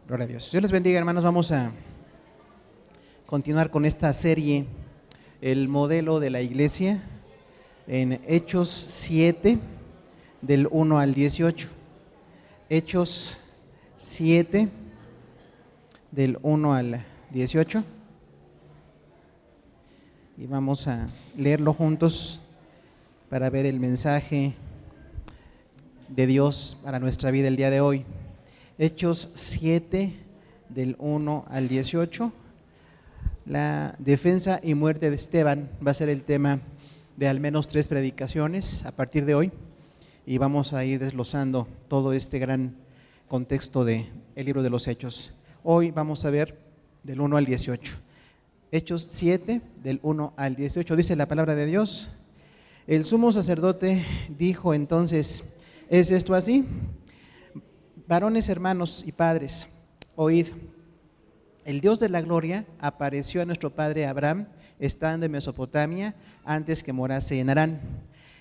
Gloria a Dios. Dios les bendiga, hermanos. Vamos a continuar con esta serie, el modelo de la iglesia, en Hechos 7, del 1 al 18. Hechos 7, del 1 al 18. Y vamos a leerlo juntos para ver el mensaje de Dios para nuestra vida el día de hoy. Hechos 7, del 1 al 18. La defensa y muerte de Esteban va a ser el tema de al menos 3 predicaciones a partir de hoy, y vamos a ir desglosando todo este gran contexto del libro de los Hechos. Hoy vamos a ver del 1 al 18. Hechos 7, del 1 al 18, dice la palabra de Dios. El sumo sacerdote dijo entonces: ¿es esto así? Varones, hermanos y padres, oíd. El Dios de la gloria apareció a nuestro padre Abraham estando en Mesopotamia antes que morase en Harán,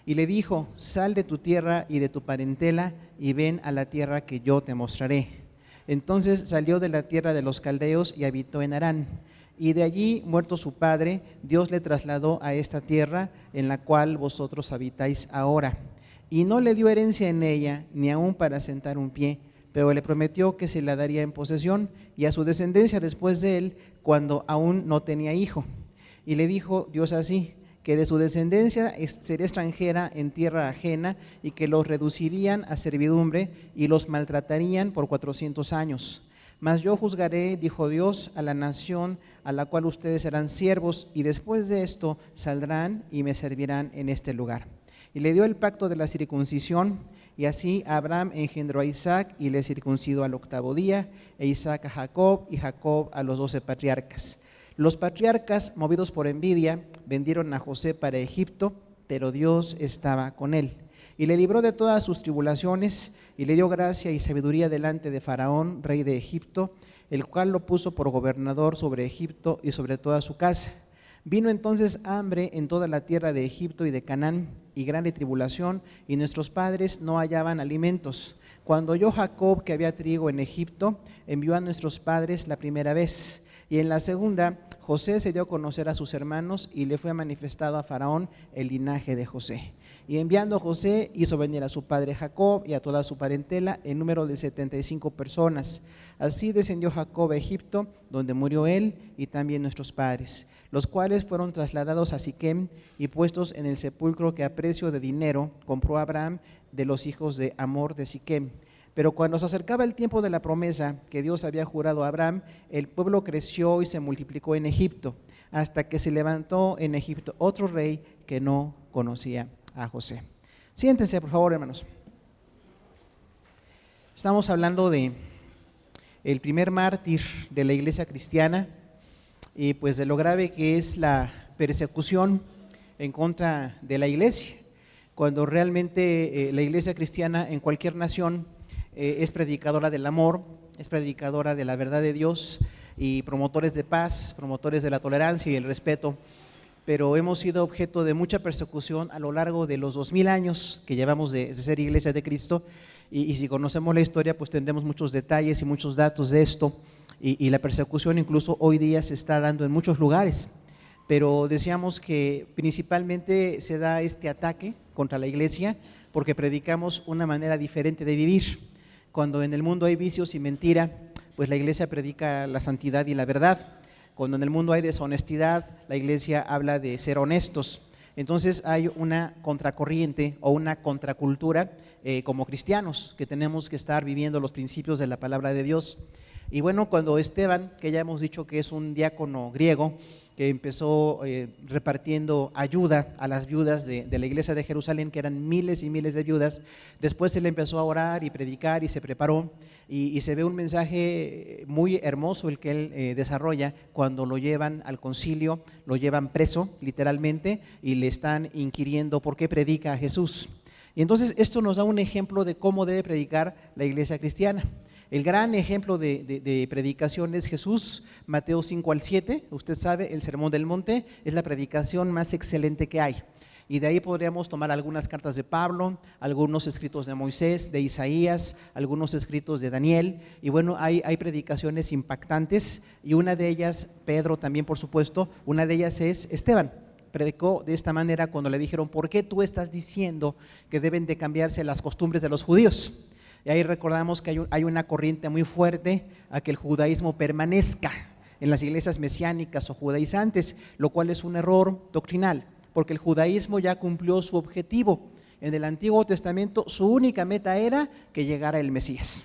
y le dijo: sal de tu tierra y de tu parentela y ven a la tierra que yo te mostraré. Entonces salió de la tierra de los caldeos y habitó en Harán, y de allí, muerto su padre, Dios le trasladó a esta tierra en la cual vosotros habitáis ahora, y no le dio herencia en ella, ni aun para sentar un pie, pero le prometió que se la daría en posesión y a su descendencia después de él, cuando aún no tenía hijo. Y le dijo Dios así: que de su descendencia sería extranjera en tierra ajena, y que los reducirían a servidumbre y los maltratarían por 400 años. Mas yo juzgaré, dijo Dios, a la nación a la cual ustedes serán siervos, y después de esto saldrán y me servirán en este lugar. Y le dio el pacto de la circuncisión, y así Abraham engendró a Isaac y le circuncidó al 8º día, e Isaac a Jacob, y Jacob a los 12 patriarcas. Los patriarcas, movidos por envidia, vendieron a José para Egipto, pero Dios estaba con él, y le libró de todas sus tribulaciones, y le dio gracia y sabiduría delante de Faraón, rey de Egipto, el cual lo puso por gobernador sobre Egipto y sobre toda su casa. Vino entonces hambre en toda la tierra de Egipto y de Canaán, y grande tribulación, y nuestros padres no hallaban alimentos. Cuando oyó Jacob que había trigo en Egipto, envió a nuestros padres la primera vez, y en la segunda José se dio a conocer a sus hermanos, y le fue manifestado a Faraón el linaje de José. Y enviando José, hizo venir a su padre Jacob y a toda su parentela, en número de 75 personas. Así descendió Jacob a Egipto, donde murió él y también nuestros padres, los cuales fueron trasladados a Siquem y puestos en el sepulcro que a precio de dinero compró Abraham de los hijos de Hamor de Siquem. Pero cuando se acercaba el tiempo de la promesa que Dios había jurado a Abraham, el pueblo creció y se multiplicó en Egipto, hasta que se levantó en Egipto otro rey que no conocía a José. Siéntense, por favor, hermanos. Estamos hablando de el primer mártir de la iglesia cristiana, y pues de lo grave que es la persecución en contra de la iglesia, cuando realmente la iglesia cristiana en cualquier nación es predicadora del amor, es predicadora de la verdad de Dios, y promotores de paz, promotores de la tolerancia y el respeto. Pero hemos sido objeto de mucha persecución a lo largo de los 2000 años que llevamos de ser iglesia de Cristo, y si conocemos la historia, pues tendremos muchos detalles y muchos datos de esto, y la persecución incluso hoy día se está dando en muchos lugares. Pero decíamos que principalmente se da este ataque contra la iglesia porque predicamos una manera diferente de vivir. Cuando en el mundo hay vicios y mentira, pues la iglesia predica la santidad y la verdad. Cuando en el mundo hay deshonestidad, la iglesia habla de ser honestos. Entonces hay una contracorriente o una contracultura como cristianos, que tenemos que estar viviendo los principios de la palabra de Dios. Y bueno, cuando Esteban, que ya hemos dicho que es un diácono griego, que empezó repartiendo ayuda a las viudas de la iglesia de Jerusalén, que eran miles y miles de viudas, después él empezó a orar y predicar y se preparó, y se ve un mensaje muy hermoso el que él desarrolla cuando lo llevan al concilio, lo llevan preso literalmente, y le están inquiriendo por qué predica a Jesús. Y entonces esto nos da un ejemplo de cómo debe predicar la iglesia cristiana. El gran ejemplo de predicación es Jesús, Mateo 5 al 7, usted sabe, el Sermón del Monte es la predicación más excelente que hay. Y de ahí podríamos tomar algunas cartas de Pablo, algunos escritos de Moisés, de Isaías, algunos escritos de Daniel. Y bueno, hay predicaciones impactantes, y una de ellas, Pedro también por supuesto, una de ellas es Esteban. Predicó de esta manera cuando le dijeron: ¿por qué tú estás diciendo que deben de cambiarse las costumbres de los judíos? Y ahí recordamos que hay una corriente muy fuerte a que el judaísmo permanezca en las iglesias mesiánicas o judaizantes, lo cual es un error doctrinal, porque el judaísmo ya cumplió su objetivo. En el Antiguo Testamento su única meta era que llegara el Mesías.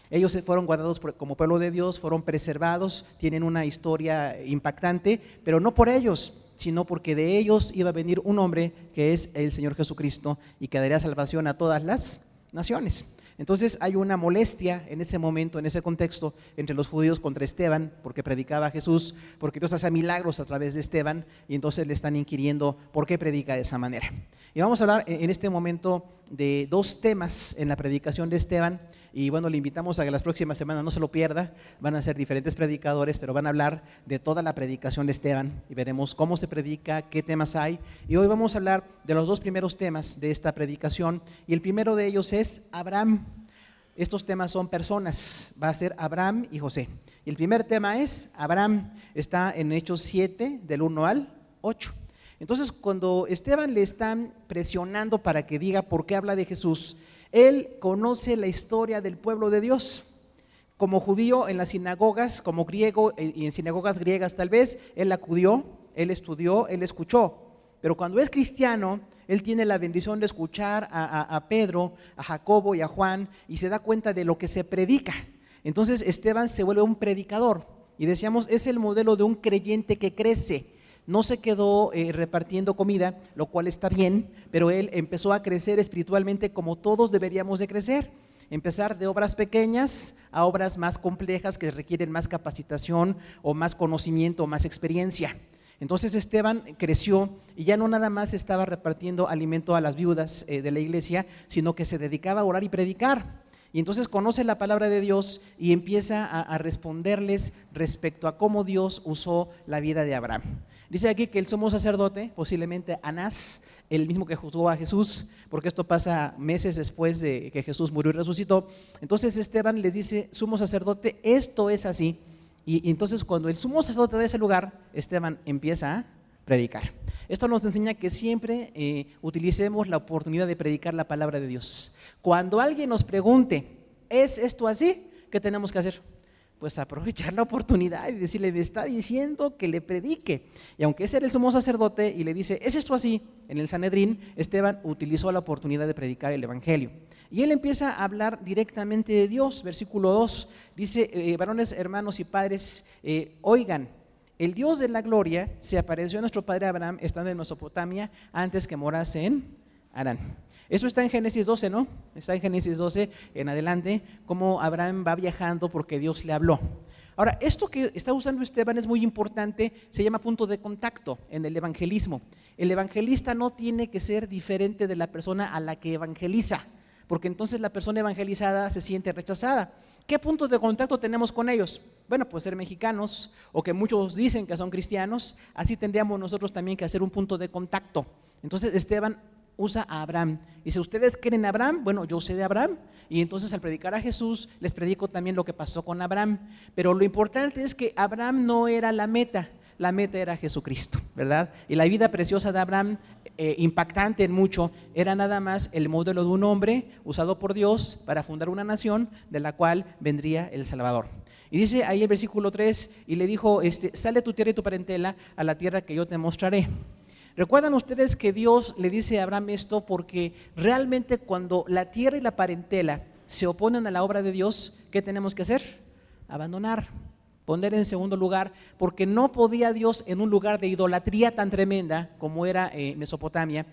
Ellos se fueron guardados como pueblo de Dios, fueron preservados, tienen una historia impactante, pero no por ellos, sino porque de ellos iba a venir un hombre que es el Señor Jesucristo y que daría salvación a todas las naciones. Entonces hay una molestia en ese momento, en ese contexto, entre los judíos contra Esteban, porque predicaba a Jesús, porque Dios hacía milagros a través de Esteban, y entonces le están inquiriendo por qué predica de esa manera. Y vamos a hablar en este momento de dos temas en la predicación de Esteban, y bueno, le invitamos a que las próximas semanas no se lo pierda. Van a ser diferentes predicadores, pero van a hablar de toda la predicación de Esteban, y veremos cómo se predica, qué temas hay. Y hoy vamos a hablar de los dos primeros temas de esta predicación, y el primero de ellos es Abraham. Estos temas son personas, va a ser Abraham y José. Y el primer tema es Abraham, está en Hechos 7, del 1 al 8. Entonces, cuando Esteban le están presionando para que diga por qué habla de Jesús, él conoce la historia del pueblo de Dios. Como judío en las sinagogas, como griego y en sinagogas griegas tal vez, él acudió, él estudió, él escuchó. Pero cuando es cristiano, él tiene la bendición de escuchar a Pedro, a Jacobo y a Juan, y se da cuenta de lo que se predica. Entonces Esteban se vuelve un predicador, y decíamos, es el modelo de un creyente que crece. No se quedó repartiendo comida, lo cual está bien, pero él empezó a crecer espiritualmente como todos deberíamos de crecer. Empezar de obras pequeñas a obras más complejas que requieren más capacitación o más conocimiento o más experiencia. Entonces Esteban creció y ya no nada más estaba repartiendo alimento a las viudas de la iglesia, sino que se dedicaba a orar y predicar. Y entonces conoce la palabra de Dios y empieza a responderles respecto a cómo Dios usó la vida de Abraham. Dice aquí que el sumo sacerdote, posiblemente Anás, el mismo que juzgó a Jesús, porque esto pasa meses después de que Jesús murió y resucitó. Entonces Esteban les dice: sumo sacerdote, esto es así. Y entonces cuando el sumo sacerdote de ese lugar, Esteban empieza a predicar. Esto nos enseña que siempre utilicemos la oportunidad de predicar la palabra de Dios. Cuando alguien nos pregunte: ¿es esto así? ¿Qué tenemos que hacer? Pues aprovechar la oportunidad y decirle: me está diciendo que le predique. Y aunque ese era el sumo sacerdote y le dice: ¿es esto así? En el Sanedrín, Esteban utilizó la oportunidad de predicar el evangelio. Y él empieza a hablar directamente de Dios. Versículo 2 dice: varones, hermanos y padres, oigan, el Dios de la gloria se apareció a nuestro padre Abraham estando en Mesopotamia antes que morase en Harán. Eso está en Génesis 12, ¿no? Está en Génesis 12 en adelante, cómo Abraham va viajando porque Dios le habló. Ahora, esto que está usando Esteban es muy importante, se llama punto de contacto en el evangelismo. El evangelista no tiene que ser diferente de la persona a la que evangeliza, porque entonces la persona evangelizada se siente rechazada. ¿Qué punto de contacto tenemos con ellos? Bueno, pues ser mexicanos, o que muchos dicen que son cristianos. Así tendríamos nosotros también que hacer un punto de contacto. Entonces Esteban usa a Abraham. Dice: ¿ustedes creen en Abraham? Bueno, yo sé de Abraham. Y entonces al predicar a Jesús, les predico también lo que pasó con Abraham. Pero lo importante es que Abraham no era la meta era Jesucristo, ¿verdad? Y la vida preciosa de Abraham, impactante en mucho, era nada más el modelo de un hombre usado por Dios para fundar una nación de la cual vendría el Salvador. Y dice ahí el versículo 3, y le dijo: sal de tu tierra y tu parentela a la tierra que yo te mostraré. ¿Recuerdan ustedes que Dios le dice a Abraham esto? Porque realmente cuando la tierra y la parentela se oponen a la obra de Dios, ¿qué tenemos que hacer? Abandonar, poner en segundo lugar, porque no podía Dios en un lugar de idolatría tan tremenda como era Mesopotamia,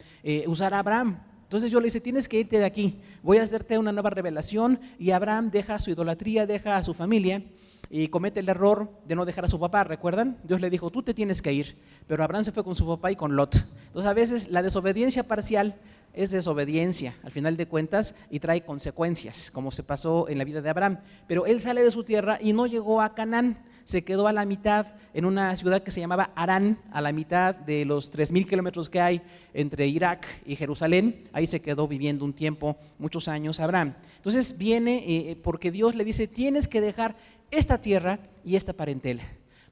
usar a Abraham. Entonces Dios le dice: tienes que irte de aquí, voy a hacerte una nueva revelación. Y Abraham deja su idolatría, deja a su familia y comete el error de no dejar a su papá. ¿Recuerdan? Dios le dijo: tú te tienes que ir, pero Abraham se fue con su papá y con Lot. Entonces a veces la desobediencia parcial es desobediencia al final de cuentas y trae consecuencias, como se pasó en la vida de Abraham. Pero él sale de su tierra y no llegó a Canaán, se quedó a la mitad en una ciudad que se llamaba Harán, a la mitad de los 3,000 kilómetros que hay entre Irak y Jerusalén. Ahí se quedó viviendo un tiempo, muchos años, Abraham. Entonces viene porque Dios le dice, tienes que dejar esta tierra y esta parentela.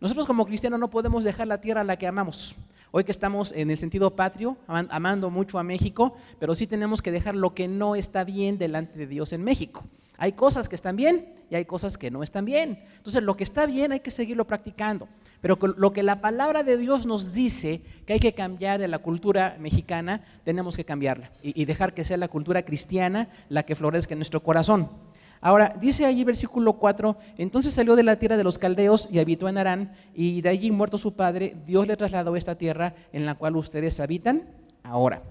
Nosotros como cristianos no podemos dejar la tierra a la que amamos. Hoy que estamos en el sentido patrio, amando mucho a México, pero sí tenemos que dejar lo que no está bien delante de Dios en México. Hay cosas que están bien y hay cosas que no están bien. Entonces lo que está bien hay que seguirlo practicando. Pero lo que la palabra de Dios nos dice que hay que cambiar de la cultura mexicana, tenemos que cambiarla y dejar que sea la cultura cristiana la que florezca en nuestro corazón. Ahora, dice allí versículo 4, entonces salió de la tierra de los caldeos y habitó en Harán, y de allí muerto su padre, Dios le trasladó a esta tierra en la cual ustedes habitan ahora.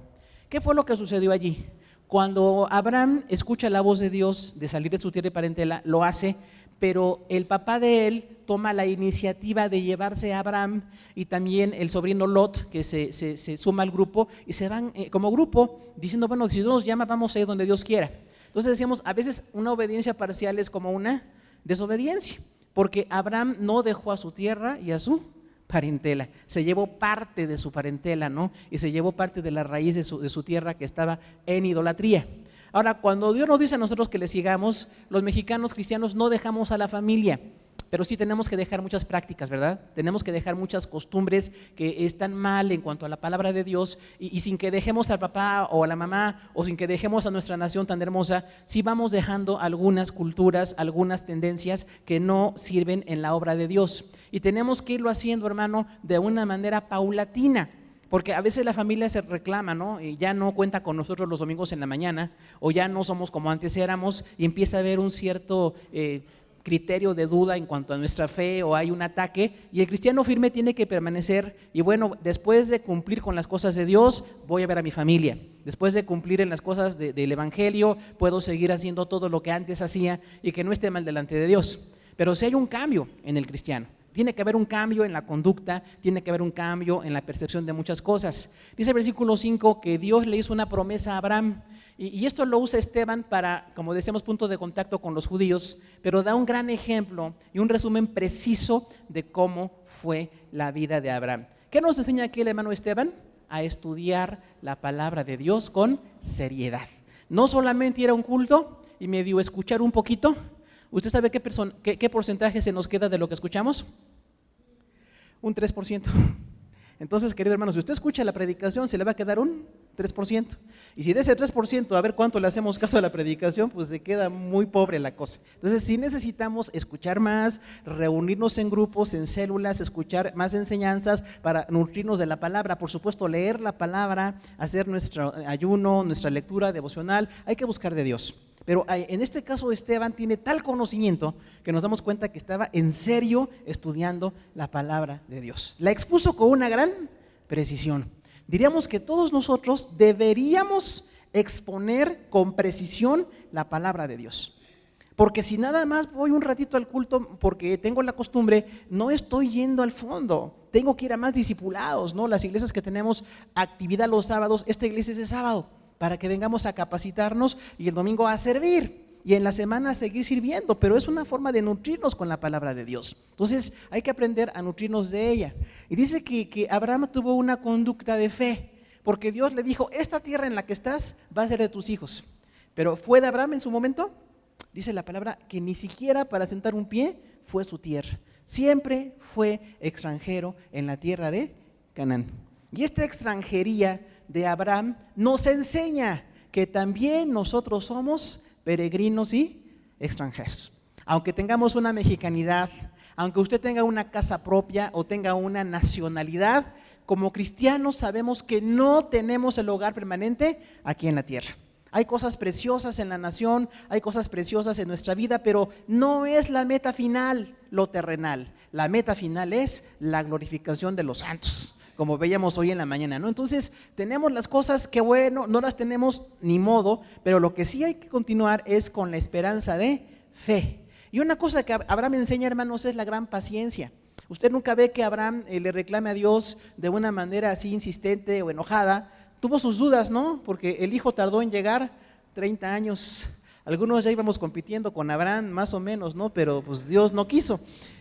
¿Qué fue lo que sucedió allí? Cuando Abraham escucha la voz de Dios de salir de su tierra y parentela, lo hace, pero el papá de él toma la iniciativa de llevarse a Abraham y también el sobrino Lot, que se suma al grupo, y se van como grupo diciendo, bueno, si Dios nos llama, vamos a ir donde Dios quiera. Entonces decíamos, a veces una obediencia parcial es como una desobediencia, porque Abraham no dejó a su tierra y a su parentela, se llevó parte de su parentela, ¿no? Y se llevó parte de la raíz de su tierra que estaba en idolatría. Ahora, cuando Dios nos dice a nosotros que le sigamos, los mexicanos cristianos no dejamos a la familia, pero sí tenemos que dejar muchas prácticas, ¿verdad? Tenemos que dejar muchas costumbres que están mal en cuanto a la palabra de Dios y sin que dejemos al papá o a la mamá o sin que dejemos a nuestra nación tan hermosa, sí vamos dejando algunas culturas, algunas tendencias que no sirven en la obra de Dios. Y tenemos que irlo haciendo, hermano, de una manera paulatina. Porque a veces la familia se reclama, ¿no? Y ya no cuenta con nosotros los domingos en la mañana, o ya no somos como antes éramos, y empieza a haber un cierto criterio de duda en cuanto a nuestra fe, o hay un ataque, y el cristiano firme tiene que permanecer, y bueno, después de cumplir con las cosas de Dios, voy a ver a mi familia. Después de cumplir en las cosas del evangelio, puedo seguir haciendo todo lo que antes hacía y que no esté mal delante de Dios. Pero si hay un cambio en el cristiano, tiene que haber un cambio en la conducta, tiene que haber un cambio en la percepción de muchas cosas. Dice el versículo 5 que Dios le hizo una promesa a Abraham, y esto lo usa Esteban para, como decíamos, punto de contacto con los judíos, pero da un gran ejemplo y un resumen preciso de cómo fue la vida de Abraham. ¿Qué nos enseña aquí el hermano Esteban? A estudiar la palabra de Dios con seriedad. No solamente ir a un culto y medio escuchar un poquito. ¿Usted sabe qué porcentaje se nos queda de lo que escuchamos? Un 3%. Entonces, querido hermano, si usted escucha la predicación, se le va a quedar un 3%. Y si de ese 3%, a ver cuánto le hacemos caso a la predicación, pues se queda muy pobre la cosa. Entonces, sí necesitamos escuchar más, reunirnos en grupos, en células, escuchar más enseñanzas para nutrirnos de la palabra. Por supuesto, leer la palabra, hacer nuestro ayuno, nuestra lectura devocional. Hay que buscar de Dios. Pero en este caso Esteban tiene tal conocimiento que nos damos cuenta que estaba en serio estudiando la palabra de Dios. La expuso con una gran precisión. Diríamos que todos nosotros deberíamos exponer con precisión la palabra de Dios. Porque si nada más voy un ratito al culto porque tengo la costumbre, no estoy yendo al fondo. Tengo que ir a más discipulados, ¿no? Las iglesias que tenemos actividad los sábados, esta iglesia es de sábado, para que vengamos a capacitarnos y el domingo a servir y en la semana a seguir sirviendo, pero es una forma de nutrirnos con la palabra de Dios. Entonces hay que aprender a nutrirnos de ella. Y dice que Abraham tuvo una conducta de fe, porque Dios le dijo, esta tierra en la que estás va a ser de tus hijos. Pero ¿fue de Abraham en su momento? Dice la palabra que ni siquiera para sentar un pie fue su tierra. Siempre fue extranjero en la tierra de Canaán. Y esta extranjería de Abraham nos enseña que también nosotros somos peregrinos y extranjeros. Aunque tengamos una mexicanidad, aunque usted tenga una casa propia o tenga una nacionalidad, como cristianos sabemos que no tenemos el hogar permanente aquí en la tierra. Hay cosas preciosas en la nación, hay cosas preciosas en nuestra vida, pero no es la meta final lo terrenal. La meta final es la glorificación de los santos, como veíamos hoy en la mañana, ¿no? Entonces, tenemos las cosas que bueno, no las tenemos ni modo, pero lo que sí hay que continuar es con la esperanza de fe. Y una cosa que Abraham enseña, hermanos, es la gran paciencia. Usted nunca ve que Abraham le reclame a Dios de una manera así insistente o enojada. Tuvo sus dudas, ¿no? Porque el hijo tardó en llegar 30 años. Algunos ya íbamos compitiendo con Abraham, más o menos, ¿no? Pero pues Dios no quiso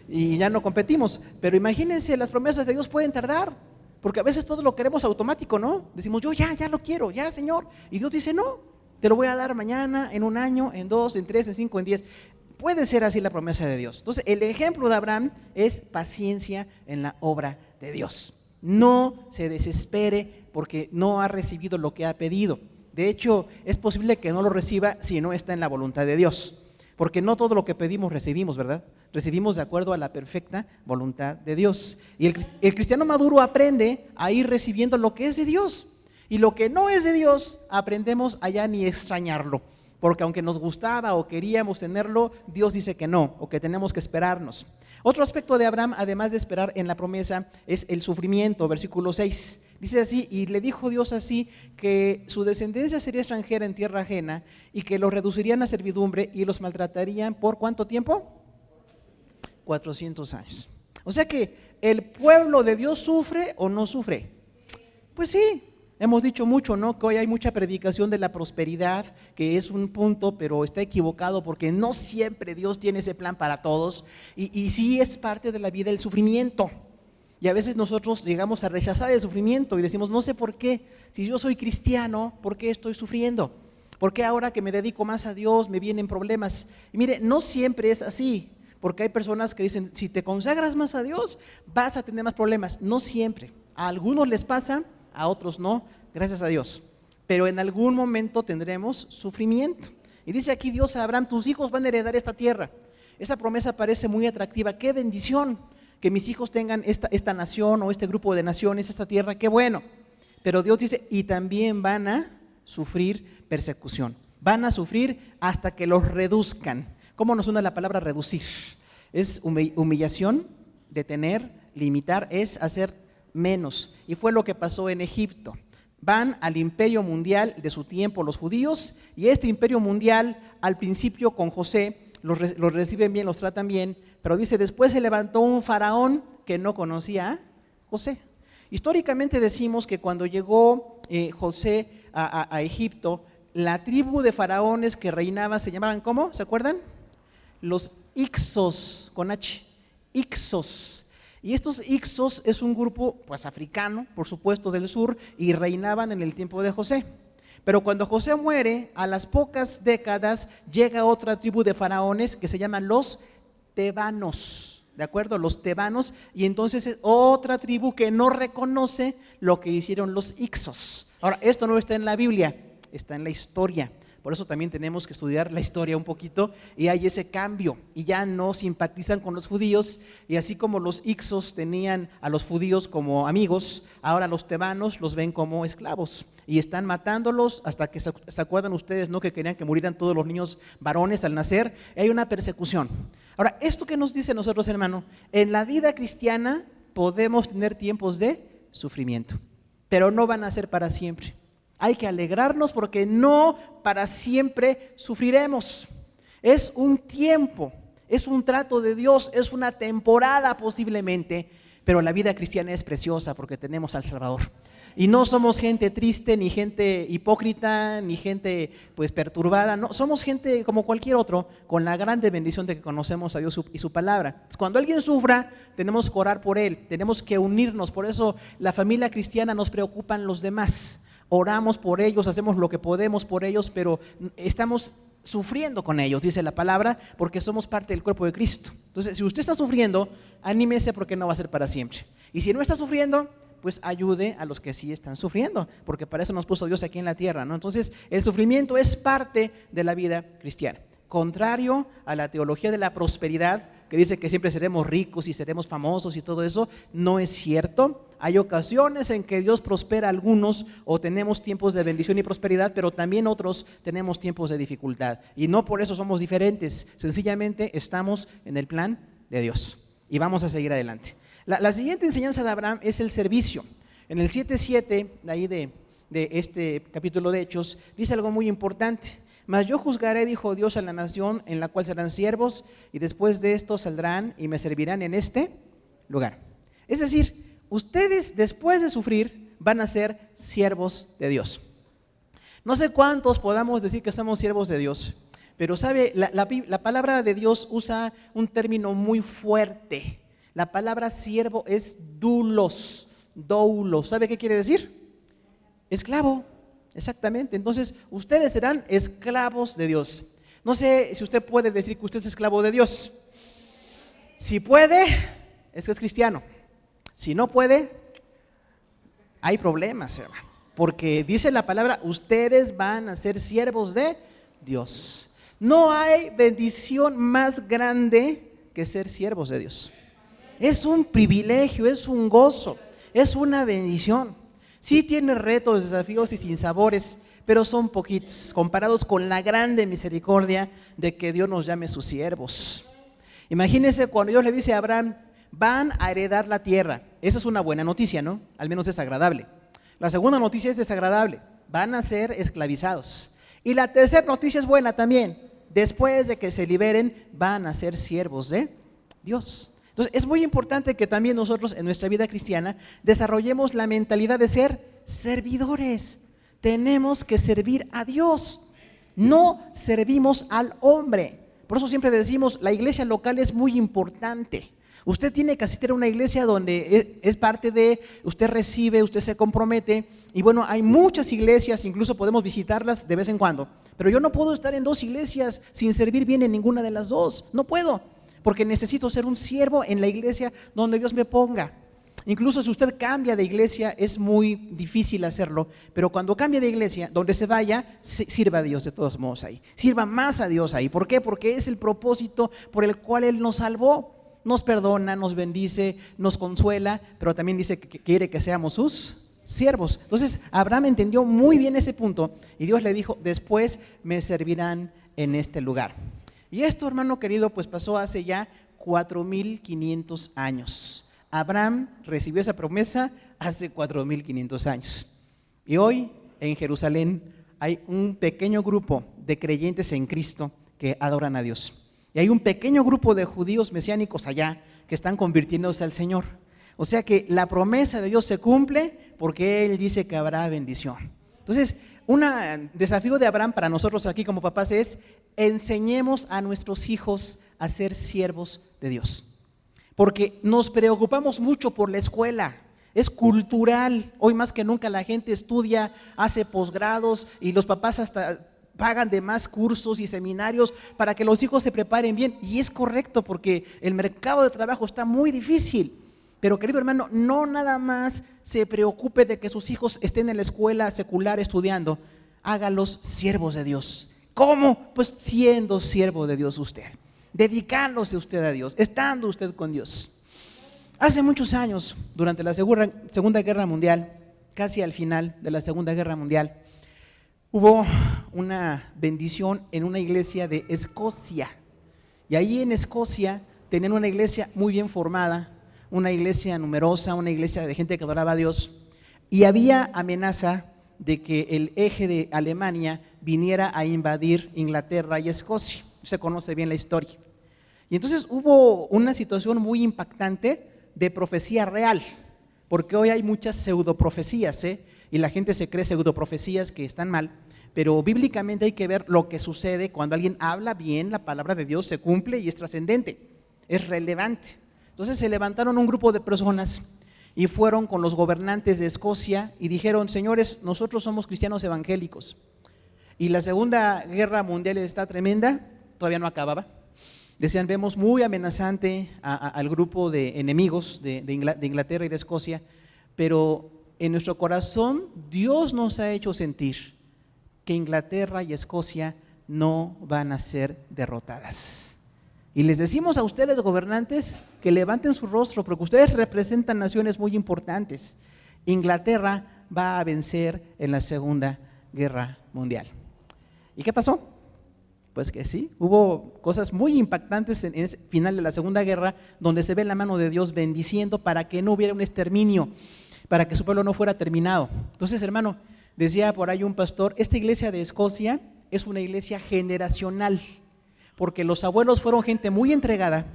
y ya no competimos. Pero imagínense, las promesas de Dios pueden tardar, porque a veces todo lo queremos automático, ¿no? Decimos, yo ya lo quiero, ya, Señor. Y Dios dice, no, te lo voy a dar mañana, en 1 año, en 2, en 3, en 5, en 10. Puede ser así la promesa de Dios. Entonces, el ejemplo de Abraham es paciencia en la obra de Dios. No se desespere porque no ha recibido lo que ha pedido. De hecho, es posible que no lo reciba si no está en la voluntad de Dios. Porque no todo lo que pedimos recibimos, ¿verdad? Recibimos de acuerdo a la perfecta voluntad de Dios. Y el cristiano maduro aprende a ir recibiendo lo que es de Dios. Y lo que no es de Dios, aprendemos a ya ni extrañarlo. Porque aunque nos gustaba o queríamos tenerlo, Dios dice que no, o que tenemos que esperarnos. Otro aspecto de Abraham, además de esperar en la promesa, es el sufrimiento, versículo 6. Dice así, y le dijo Dios así, que su descendencia sería extranjera en tierra ajena, y que los reducirían a servidumbre y los maltratarían ¿por cuánto tiempo? 400 años. O sea que, ¿el pueblo de Dios sufre o no sufre? Pues sí. Hemos dicho mucho, ¿no? Que hoy hay mucha predicación de la prosperidad, que es un punto, pero está equivocado porque no siempre Dios tiene ese plan para todos. Y sí es parte de la vida el sufrimiento. Y a veces nosotros llegamos a rechazar el sufrimiento y decimos, no sé por qué, si yo soy cristiano, ¿por qué estoy sufriendo? ¿Por qué ahora que me dedico más a Dios me vienen problemas? Y mire, no siempre es así, porque hay personas que dicen, si te consagras más a Dios, vas a tener más problemas. No siempre. A algunos les pasa, a otros no, gracias a Dios. Pero en algún momento tendremos sufrimiento. Y dice aquí Dios a Abraham, tus hijos van a heredar esta tierra. Esa promesa parece muy atractiva. ¡Qué bendición! Que mis hijos tengan esta nación o este grupo de naciones, esta tierra, ¡qué bueno! Pero Dios dice, y también van a sufrir persecución. Van a sufrir hasta que los reduzcan. ¿Cómo nos suena la palabra reducir? Es humillación, detener, limitar, es hacer menos. Y fue lo que pasó en Egipto. Van al imperio mundial de su tiempo los judíos, y este imperio mundial al principio con José los reciben bien, los tratan bien, pero dice después se levantó un faraón que no conocía a José. Históricamente decimos que cuando llegó José a Egipto, la tribu de faraones que reinaba se llamaban ¿cómo? ¿Se acuerdan? Los Ixos, con H, Ixos. Y estos Ixos es un grupo pues africano, por supuesto del sur, y reinaban en el tiempo de José. Pero cuando José muere, a las pocas décadas llega otra tribu de faraones que se llaman los tebanos, ¿de acuerdo? Los tebanos, y entonces es otra tribu que no reconoce lo que hicieron los Ixos. Ahora, esto no está en la Biblia, está en la historia. Por eso también tenemos que estudiar la historia un poquito, y hay ese cambio, y ya no simpatizan con los judíos, y así como los Ixos tenían a los judíos como amigos, ahora los tebanos los ven como esclavos, y están matándolos hasta que se acuerdan ustedes, ¿no? Que querían que murieran todos los niños varones al nacer. Hay una persecución. Ahora, ¿esto qué nos dice nosotros, hermano? En la vida cristiana podemos tener tiempos de sufrimiento, pero no van a ser para siempre. Hay que alegrarnos porque no para siempre sufriremos. Es un tiempo, es un trato de Dios, es una temporada posiblemente, pero la vida cristiana es preciosa porque tenemos al Salvador. Y no somos gente triste, ni gente hipócrita, ni gente pues perturbada, no, somos gente como cualquier otro, con la grande bendición de que conocemos a Dios y su palabra. Cuando alguien sufra, tenemos que orar por él, tenemos que unirnos, por eso la familia cristiana nos preocupan los demás. Oramos por ellos, hacemos lo que podemos por ellos, pero estamos sufriendo con ellos, dice la palabra, porque somos parte del cuerpo de Cristo. Entonces, si usted está sufriendo, anímese porque no va a ser para siempre. Y si no está sufriendo, pues ayude a los que sí están sufriendo, porque para eso nos puso Dios aquí en la tierra, ¿no? Entonces, el sufrimiento es parte de la vida cristiana. Contrario a la teología de la prosperidad, que dice que siempre seremos ricos y seremos famosos y todo eso, no es cierto. Hay ocasiones en que Dios prospera a algunos o tenemos tiempos de bendición y prosperidad, pero también otros tenemos tiempos de dificultad. Y no por eso somos diferentes, sencillamente estamos en el plan de Dios y vamos a seguir adelante. La siguiente enseñanza de Abraham es el servicio. En el 7:7, de ahí de este capítulo de Hechos, dice algo muy importante. Mas yo juzgaré, dijo Dios, a la nación en la cual serán siervos, y después de esto saldrán y me servirán en este lugar. Es decir, ustedes después de sufrir van a ser siervos de Dios. No sé cuántos podamos decir que somos siervos de Dios, Pero sabe, la palabra de Dios usa un término muy fuerte. La palabra siervo es doulos. ¿Sabe qué quiere decir? Esclavo, exactamente. Entonces, ustedes serán esclavos de Dios. No sé si usted puede decir que usted es esclavo de Dios. Si puede, es que es cristiano. Si no puede, hay problemas, hermano. Porque dice la palabra, ustedes van a ser siervos de Dios. No hay bendición más grande que ser siervos de Dios. Es un privilegio, es un gozo, es una bendición. Sí tiene retos, desafíos y sinsabores, pero son poquitos comparados con la grande misericordia de que Dios nos llame sus siervos. Imagínense cuando Dios le dice a Abraham, van a heredar la tierra. Esa es una buena noticia, ¿no? Al menos es agradable. La segunda noticia es desagradable, van a ser esclavizados. Y la tercera noticia es buena también, después de que se liberen, van a ser siervos de Dios. Entonces es muy importante que también nosotros en nuestra vida cristiana desarrollemos la mentalidad de ser servidores. Tenemos que servir a Dios, no servimos al hombre. Por eso siempre decimos, la iglesia local es muy importante. Usted tiene que asistir a una iglesia donde es parte de, usted recibe, usted se compromete. Y bueno, hay muchas iglesias, incluso podemos visitarlas de vez en cuando. Pero yo no puedo estar en dos iglesias sin servir bien en ninguna de las dos. No puedo, porque necesito ser un siervo en la iglesia donde Dios me ponga. Incluso si usted cambia de iglesia, es muy difícil hacerlo. Pero cuando cambia de iglesia, donde se vaya, sirva a Dios de todos modos ahí. Sirva más a Dios ahí. ¿Por qué? Porque es el propósito por el cual Él nos salvó. Nos perdona, nos bendice, nos consuela, pero también dice que quiere que seamos sus siervos. Entonces Abraham entendió muy bien ese punto y Dios le dijo, después me servirán en este lugar. Y esto, hermano querido, pues pasó hace ya 4,500 años. Abraham recibió esa promesa hace 4,500 años. Y hoy en Jerusalén hay un pequeño grupo de creyentes en Cristo que adoran a Dios. Y hay un pequeño grupo de judíos mesiánicos allá que están convirtiéndose al Señor. O sea que la promesa de Dios se cumple porque Él dice que habrá bendición. Entonces, un desafío de Abraham para nosotros aquí como papás es: enseñemos a nuestros hijos a ser siervos de Dios. Porque nos preocupamos mucho por la escuela. Es cultural. Hoy más que nunca la gente estudia, hace posgrados y los papás hasta pagan de más cursos y seminarios para que los hijos se preparen bien. Y es correcto porque el mercado de trabajo está muy difícil. Pero querido hermano, no nada más se preocupe de que sus hijos estén en la escuela secular estudiando. Hágalos siervos de Dios. ¿Cómo? Pues siendo siervo de Dios usted. Dedicándose usted a Dios, estando usted con Dios. Hace muchos años, durante la Segunda Guerra Mundial, casi al final de la Segunda Guerra Mundial, hubo una bendición en una iglesia de Escocia. Y ahí en Escocia tenían una iglesia muy bien formada, una iglesia numerosa, una iglesia de gente que adoraba a Dios. Y había amenaza de que el eje de Alemania viniera a invadir Inglaterra y Escocia. Usted conoce bien la historia. Y entonces hubo una situación muy impactante de profecía real, porque hoy hay muchas pseudoprofecías, y la gente se cree pseudoprofecías que están mal, pero bíblicamente hay que ver lo que sucede cuando alguien habla bien, la palabra de Dios se cumple y es trascendente, es relevante. Entonces se levantaron un grupo de personas y fueron con los gobernantes de Escocia y dijeron: señores, nosotros somos cristianos evangélicos y la Segunda Guerra Mundial está tremenda, todavía no acababa. Decían, vemos muy amenazante al grupo de enemigos de Inglaterra y de Escocia, pero en nuestro corazón Dios nos ha hecho sentir que Inglaterra y Escocia no van a ser derrotadas. Y les decimos a ustedes, gobernantes, que levanten su rostro, porque ustedes representan naciones muy importantes. Inglaterra va a vencer en la Segunda Guerra Mundial. ¿Y qué pasó? Pues que sí, hubo cosas muy impactantes en ese final de la Segunda Guerra, donde se ve la mano de Dios bendiciendo para que no hubiera un exterminio, para que su pueblo no fuera terminado. Entonces, hermano, decía por ahí un pastor, esta iglesia de Escocia es una iglesia generacional, porque los abuelos fueron gente muy entregada,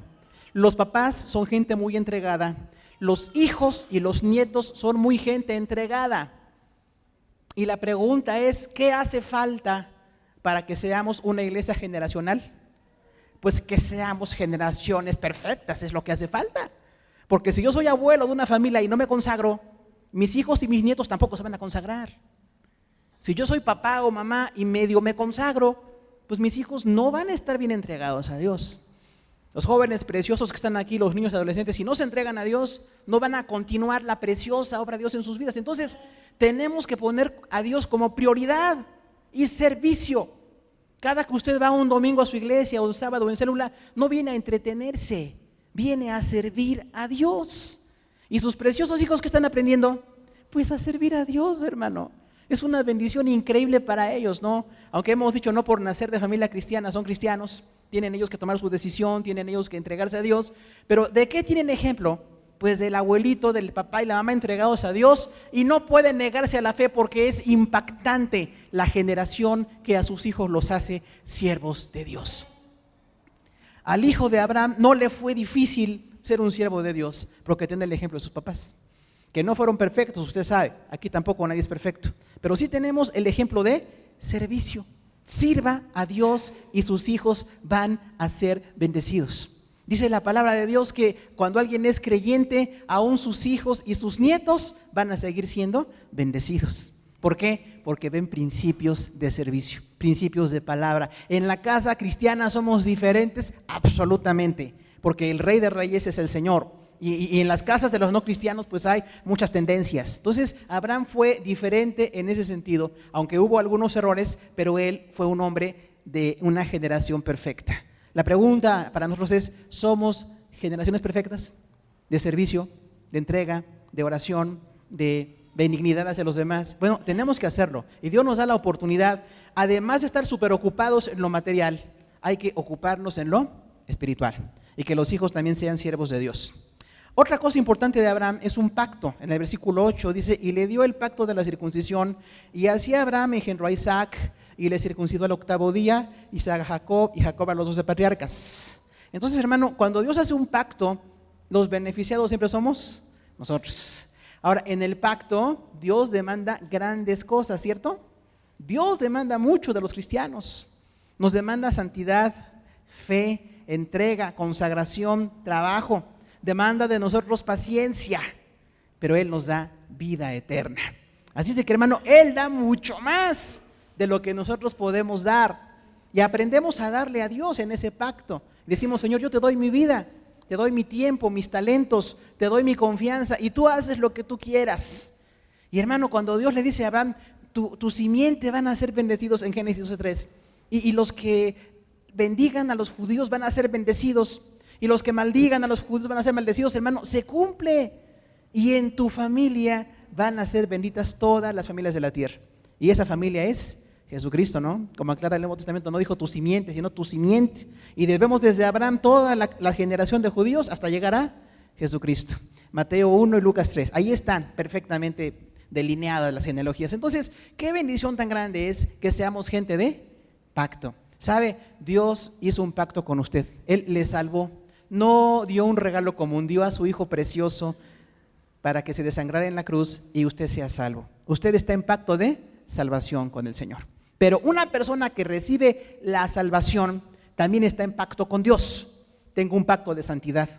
los papás son gente muy entregada, los hijos y los nietos son muy gente entregada. Y la pregunta es, ¿qué hace falta para que seamos una iglesia generacional? Pues que seamos generaciones perfectas, es lo que hace falta. Porque si yo soy abuelo de una familia y no me consagro, mis hijos y mis nietos tampoco se van a consagrar. Si yo soy papá o mamá y medio me consagro, pues mis hijos no van a estar bien entregados a Dios. Los jóvenes preciosos que están aquí, los niños y adolescentes, si no se entregan a Dios, no van a continuar la preciosa obra de Dios en sus vidas. Entonces, tenemos que poner a Dios como prioridad y servicio. Cada que usted va un domingo a su iglesia o un sábado en célula, no viene a entretenerse, viene a servir a Dios. ¿Y sus preciosos hijos que están aprendiendo? Pues a servir a Dios, hermano. Es una bendición increíble para ellos, ¿no? Aunque hemos dicho no por nacer de familia cristiana, son cristianos, tienen ellos que tomar su decisión, tienen ellos que entregarse a Dios, pero ¿de qué tienen ejemplo? Pues del abuelito, del papá y la mamá entregados a Dios, y no pueden negarse a la fe porque es impactante la generación que a sus hijos los hace siervos de Dios. Al hijo de Abraham no le fue difícil ser un siervo de Dios porque tiene el ejemplo de sus papás, que no fueron perfectos, usted sabe, aquí tampoco nadie es perfecto, pero sí tenemos el ejemplo de servicio. Sirva a Dios y sus hijos van a ser bendecidos. Dice la palabra de Dios que cuando alguien es creyente, aún sus hijos y sus nietos van a seguir siendo bendecidos. ¿Por qué? Porque ven principios de servicio, principios de palabra. En la casa cristiana somos diferentes absolutamente, porque el Rey de Reyes es el Señor. Y en las casas de los no cristianos pues hay muchas tendencias. Entonces Abraham fue diferente en ese sentido, aunque hubo algunos errores, pero él fue un hombre de una generación perfecta. La pregunta para nosotros es, ¿somos generaciones perfectas? De servicio, de entrega, de oración, de benignidad hacia los demás. Bueno, tenemos que hacerlo y Dios nos da la oportunidad. Además de estar súper ocupados en lo material, hay que ocuparnos en lo espiritual y que los hijos también sean siervos de Dios. Otra cosa importante de Abraham es un pacto. En el versículo 8 dice, y le dio el pacto de la circuncisión, y así Abraham engendró a Isaac, y le circuncidó al 8º día, Isaac a Jacob, y Jacob a los 12 patriarcas. Entonces, hermano, cuando Dios hace un pacto, los beneficiados siempre somos nosotros. Ahora, en el pacto, Dios demanda grandes cosas, ¿cierto? Dios demanda mucho de los cristianos. Nos demanda santidad, fe, entrega, consagración, trabajo. Demanda de nosotros paciencia, pero Él nos da vida eterna. Así es de que, hermano, Él da mucho más de lo que nosotros podemos dar. Y aprendemos a darle a Dios en ese pacto. Decimos, Señor, yo te doy mi vida, te doy mi tiempo, mis talentos, te doy mi confianza y tú haces lo que tú quieras. Y hermano, cuando Dios le dice a Abraham, tu simiente van a ser bendecidos en Génesis 3, y los que bendigan a los judíos van a ser bendecidos, y los que maldigan a los judíos van a ser maldecidos, hermano, se cumple. Y en tu familia van a ser benditas todas las familias de la tierra. Y esa familia es Jesucristo, ¿no? Como aclara el Nuevo Testamento, no dijo tu simiente, sino tu simiente. Y debemos desde Abraham toda la generación de judíos hasta llegar a Jesucristo. Mateo 1 y Lucas 3. Ahí están perfectamente delineadas las genealogías. Entonces, qué bendición tan grande es que seamos gente de pacto. ¿Sabe? Dios hizo un pacto con usted. Él le salvó. No dio un regalo común, dio a su Hijo precioso para que se desangrara en la cruz y usted sea salvo. Usted está en pacto de salvación con el Señor. Pero una persona que recibe la salvación también está en pacto con Dios. Tengo un pacto de santidad,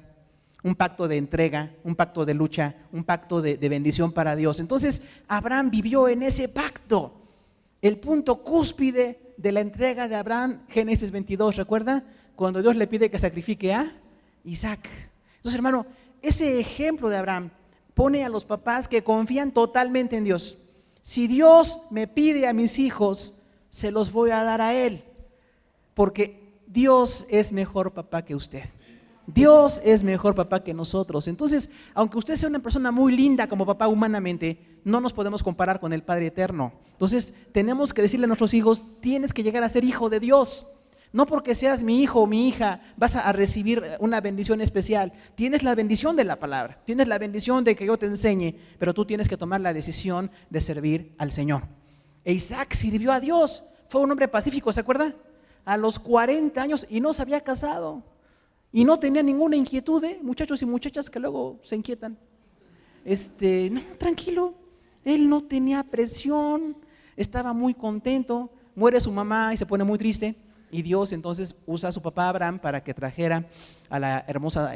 un pacto de entrega, un pacto de lucha, un pacto de bendición para Dios. Entonces Abraham vivió en ese pacto. El punto cúspide de la entrega de Abraham, Génesis 22, ¿recuerda? Cuando Dios le pide que sacrifique a Isaac. Entonces, hermano, ese ejemplo de Abraham pone a los papás que confían totalmente en Dios. Si Dios me pide a mis hijos, se los voy a dar a Él, porque Dios es mejor papá que usted. Dios es mejor papá que nosotros. Entonces, aunque usted sea una persona muy linda como papá humanamente, no nos podemos comparar con el Padre Eterno. Entonces, tenemos que decirle a nuestros hijos, tienes que llegar a ser hijo de Dios. No porque seas mi hijo o mi hija vas a recibir una bendición especial. Tienes la bendición de la palabra, tienes la bendición de que yo te enseñe, pero tú tienes que tomar la decisión de servir al Señor. E Isaac sirvió a Dios, fue un hombre pacífico, ¿se acuerda? A los 40 años y no se había casado y no tenía ninguna inquietud, muchachos y muchachas que luego se inquietan. No, tranquilo, él no tenía presión, estaba muy contento. muere su mamá y se pone muy triste, y Dios entonces usa a su papá Abraham para que trajera a la hermosa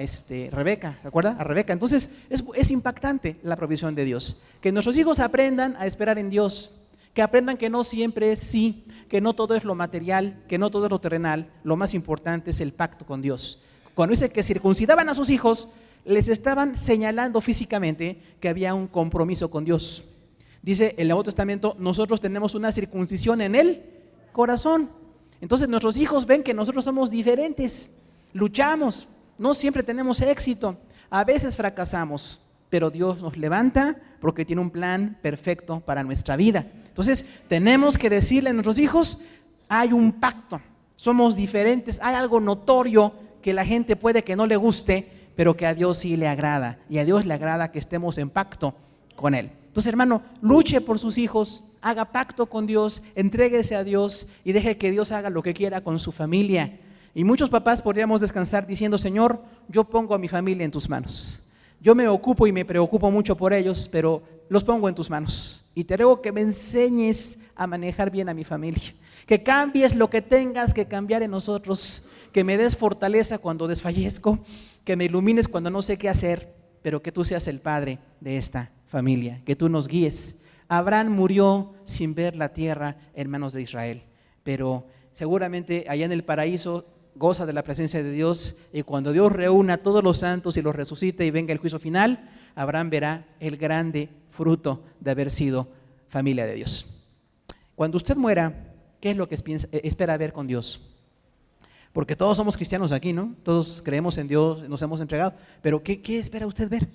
Rebeca, ¿se acuerda? A Rebeca. Entonces es impactante la provisión de Dios. Que nuestros hijos aprendan a esperar en Dios, que aprendan que no siempre es sí, que no todo es lo material, que no todo es lo terrenal, lo más importante es el pacto con Dios. Cuando dice que circuncidaban a sus hijos, les estaban señalando físicamente que había un compromiso con Dios. Dice el Nuevo Testamento, nosotros tenemos una circuncisión en el corazón. Entonces nuestros hijos ven que nosotros somos diferentes, luchamos, no siempre tenemos éxito, a veces fracasamos, pero Dios nos levanta porque tiene un plan perfecto para nuestra vida. Entonces tenemos que decirle a nuestros hijos, hay un pacto, somos diferentes, hay algo notorio que la gente puede que no le guste, pero que a Dios sí le agrada, y a Dios le agrada que estemos en pacto con Él. Entonces, hermano, luche por sus hijos, haga pacto con Dios, entréguese a Dios y deje que Dios haga lo que quiera con su familia. Y muchos papás podríamos descansar diciendo, Señor, yo pongo a mi familia en tus manos. Yo me ocupo y me preocupo mucho por ellos, pero los pongo en tus manos. Y te ruego que me enseñes a manejar bien a mi familia, que cambies lo que tengas que cambiar en nosotros, que me des fortaleza cuando desfallezco, que me ilumines cuando no sé qué hacer, pero que tú seas el padre de esta familia, que tú nos guíes. Abraham murió sin ver la tierra en manos de Israel, pero seguramente allá en el paraíso goza de la presencia de Dios, y cuando Dios reúna a todos los santos y los resucite y venga el juicio final, Abraham verá el grande fruto de haber sido familia de Dios. Cuando usted muera, ¿qué es lo que espera ver con Dios? Porque todos somos cristianos aquí, ¿no? Todos creemos en Dios, nos hemos entregado, pero ¿qué espera usted ver?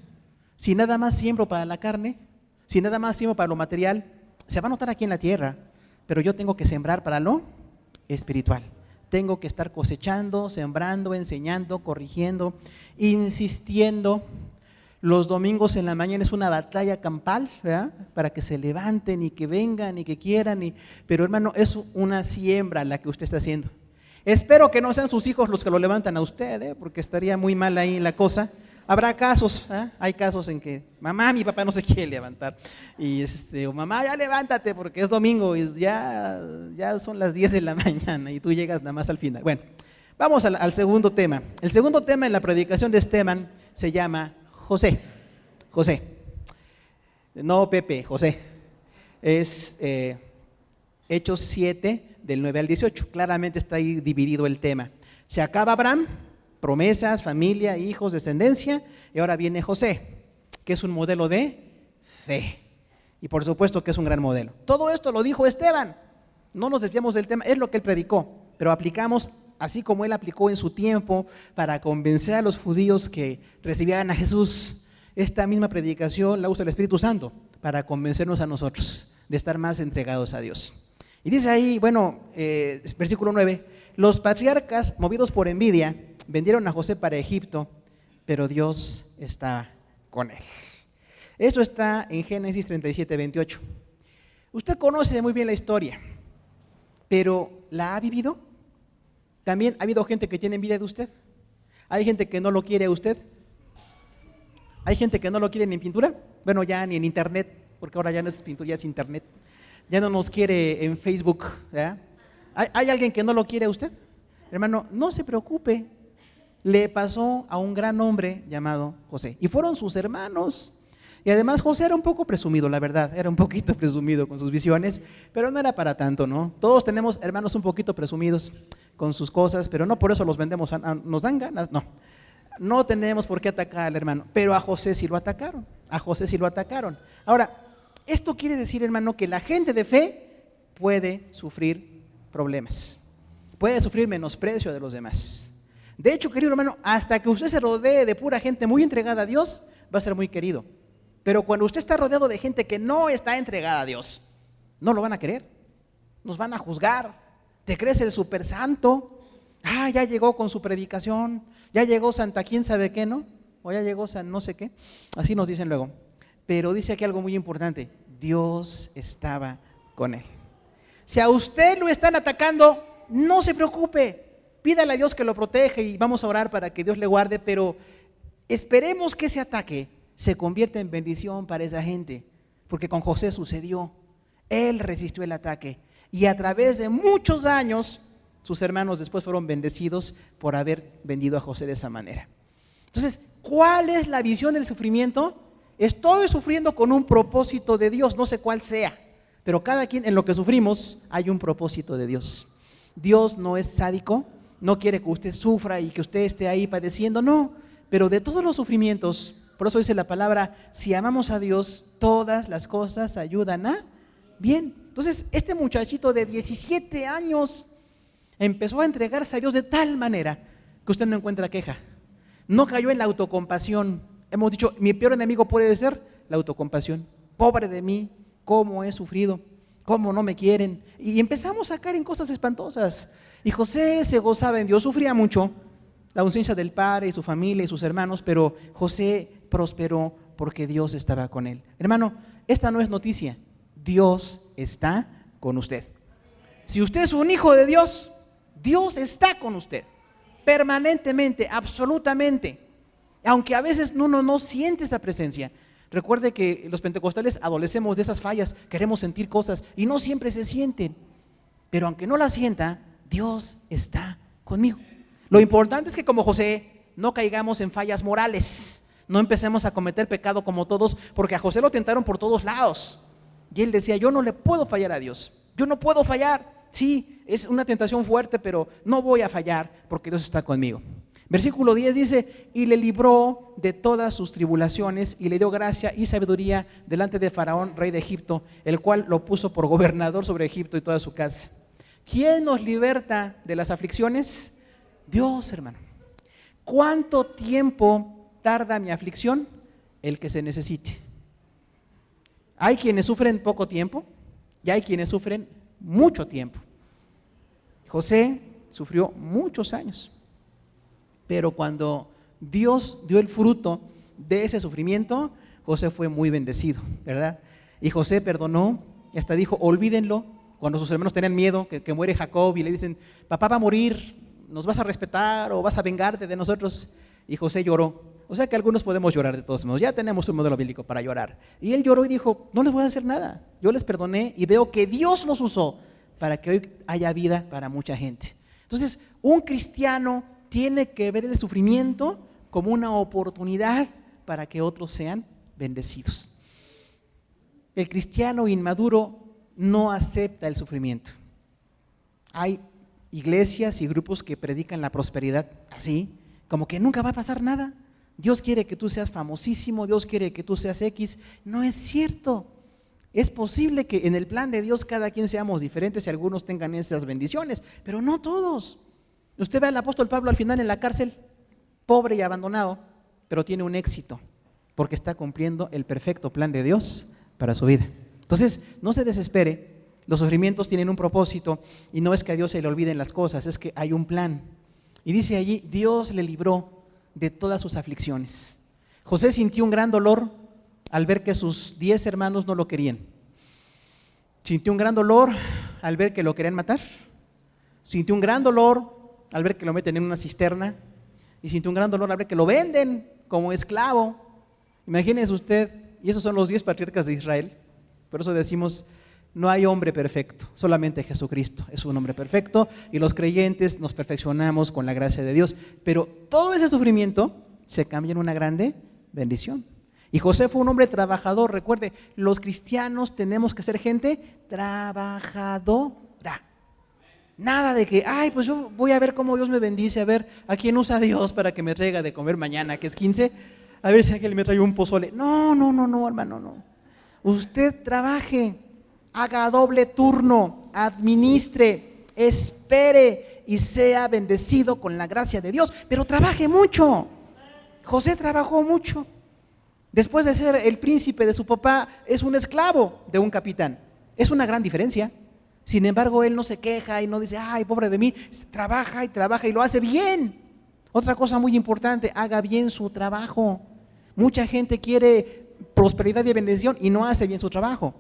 Si nada más siembro para la carne, si nada más siembro para lo material, se va a notar aquí en la tierra, pero yo tengo que sembrar para lo espiritual. Tengo que estar cosechando, sembrando, enseñando, corrigiendo, insistiendo. Los domingos en la mañana es una batalla campal, ¿verdad? Para que se levanten y que vengan y que quieran, pero hermano, es una siembra la que usted está haciendo. Espero que no sean sus hijos los que lo levantan a usted, porque estaría muy mal ahí la cosa. Habrá casos, hay casos en que mamá, mi papá no se quiere levantar, y o mamá, ya levántate porque es domingo y ya son las 10 de la mañana y tú llegas nada más al final. Bueno, vamos al segundo tema. El segundo tema en la predicación de Esteban se llama José. José, no Pepe, José. Es Hechos 7 del 9 al 18, claramente está ahí dividido el tema. Se acaba Abraham, promesas, familia, hijos, descendencia, y ahora viene José, que es un modelo de fe, y por supuesto que es un gran modelo. Todo esto lo dijo Esteban, no nos desviamos del tema, es lo que él predicó, pero aplicamos, así como él aplicó en su tiempo para convencer a los judíos que recibieran a Jesús, esta misma predicación la usa el Espíritu Santo para convencernos a nosotros de estar más entregados a Dios. Y dice ahí, versículo 9, los patriarcas, movidos por envidia, vendieron a José para Egipto, pero Dios estaba con él. Eso está en Génesis 37, 28. Usted conoce muy bien la historia, pero ¿la ha vivido? También ha habido gente que tiene envidia de usted. Hay gente que no lo quiere a usted. Hay gente que no lo quiere ni en pintura, bueno, ya ni en internet, porque ahora ya no es pintura, ya es internet. Ya no nos quiere en Facebook, ¿verdad? ¿Hay alguien que no lo quiere a usted? Hermano, no se preocupe. Le pasó a un gran hombre llamado José, y fueron sus hermanos. Y además José era un poco presumido, la verdad, era un poquito presumido con sus visiones, pero no era para tanto, ¿no? Todos tenemos hermanos un poquito presumidos con sus cosas, pero no por eso los vendemos, nos dan ganas, no tenemos por qué atacar al hermano, pero a José sí lo atacaron, Ahora, esto quiere decir, hermano, que la gente de fe puede sufrir problemas, puede sufrir menosprecio de los demás. De hecho, querido hermano, hasta que usted se rodee de pura gente muy entregada a Dios, va a ser muy querido. Pero cuando usted está rodeado de gente que no está entregada a Dios, no lo van a querer, nos van a juzgar. ¿Te crees el super santo? Ya llegó con su predicación, ya llegó Santa quién sabe qué, ¿no? O ya llegó San no sé qué, así nos dicen luego. Pero dice aquí algo muy importante, Dios estaba con él. Si a usted lo están atacando, no se preocupe, pídale a Dios que lo proteja y vamos a orar para que Dios le guarde, pero esperemos que ese ataque se convierta en bendición para esa gente, porque con José sucedió, él resistió el ataque, Y a través de muchos años, sus hermanos después fueron bendecidos por haber vendido a José de esa manera. Entonces, ¿cuál es la visión del sufrimiento? Estoy sufriendo con un propósito de Dios, no sé cuál sea, pero cada quien en lo que sufrimos hay un propósito de Dios. Dios no es sádico, no quiere que usted sufra y que usted esté ahí padeciendo, no, pero de todos los sufrimientos, por eso dice la palabra, si amamos a Dios, todas las cosas ayudan a bien. Entonces, este muchachito de 17 años empezó a entregarse a Dios de tal manera que usted no encuentra queja. No cayó en la autocompasión. Hemos dicho, mi peor enemigo puede ser la autocompasión. Pobre de mí, cómo he sufrido, cómo no me quieren. Y empezamos a caer en cosas espantosas. Y José se gozaba en Dios, sufría mucho la ausencia del padre y su familia y sus hermanos, pero José prosperó porque Dios estaba con él. Hermano, esta no es noticia. Dios está con usted. Si usted es un hijo de Dios, Dios está con usted, permanentemente, absolutamente, aunque a veces uno no siente esa presencia. Recuerde que los pentecostales adolecemos de esas fallas, queremos sentir cosas y no siempre se sienten, pero aunque no las sienta, Dios está conmigo. Lo importante es que como José no caigamos en fallas morales, no empecemos a cometer pecado como todos, porque a José lo tentaron por todos lados y él decía, yo no le puedo fallar a Dios, yo no puedo fallar. Sí, es una tentación fuerte, pero no voy a fallar porque Dios está conmigo. Versículo 10 dice, y le libró de todas sus tribulaciones y le dio gracia y sabiduría delante de Faraón, rey de Egipto, el cual lo puso por gobernador sobre Egipto y toda su casa. ¿Quién nos liberta de las aflicciones? Dios, hermano. ¿Cuánto tiempo tarda mi aflicción? El que se necesite. Hay quienes sufren poco tiempo y hay quienes sufren mucho tiempo. José sufrió muchos años, pero cuando Dios dio el fruto de ese sufrimiento, José fue muy bendecido, ¿verdad? Y José perdonó y hasta dijo, olvídenlo. Cuando sus hermanos tenían miedo que muere Jacob y le dicen, papá va a morir, ¿nos vas a respetar o vas a vengarte de nosotros? Y José lloró. O sea que algunos podemos llorar de todos modos, ya tenemos un modelo bíblico para llorar. Y él lloró y dijo, no les voy a hacer nada, yo les perdoné y veo que Dios los usó para que hoy haya vida para mucha gente. Entonces, un cristiano tiene que ver el sufrimiento como una oportunidad para que otros sean bendecidos. El cristiano inmaduro no acepta el sufrimiento. Hay iglesias y grupos que predican la prosperidad así, como que nunca va a pasar nada. Dios quiere que tú seas famosísimo, Dios quiere que tú seas X. No es cierto. Es posible que en el plan de Dios cada quien seamos diferentes y algunos tengan esas bendiciones, pero no todos. Usted ve al apóstol Pablo al final en la cárcel, pobre y abandonado, pero tiene un éxito, porque está cumpliendo el perfecto plan de Dios para su vida. Entonces, no se desespere, los sufrimientos tienen un propósito y no es que a Dios se le olviden las cosas, es que hay un plan. Y dice allí, Dios le libró de todas sus aflicciones. José sintió un gran dolor al ver que sus 10 hermanos no lo querían. Sintió un gran dolor al ver que lo querían matar. Sintió un gran dolor al ver que lo meten en una cisterna. Y sintió un gran dolor al ver que lo venden como esclavo. Imagínense usted, y esos son los 10 patriarcas de Israel. Por eso decimos, no hay hombre perfecto, solamente Jesucristo es un hombre perfecto y los creyentes nos perfeccionamos con la gracia de Dios. Pero todo ese sufrimiento se cambia en una grande bendición. Y José fue un hombre trabajador. Recuerde, los cristianos tenemos que ser gente trabajadora. Nada de que, ay, pues yo voy a ver cómo Dios me bendice, a ver a quién usa Dios para que me traiga de comer mañana, que es 15, a ver si alguien me trae un pozole. No, hermano, no. Usted trabaje, haga doble turno, administre, espere y sea bendecido con la gracia de Dios, pero trabaje mucho. José trabajó mucho. Después de ser el príncipe de su papá, es un esclavo de un capitán. Es una gran diferencia. Sin embargo, él no se queja y no dice, ay, pobre de mí, trabaja y lo hace bien. Otra cosa muy importante, haga bien su trabajo. Mucha gente quiere prosperidad y bendición y no hace bien su trabajo.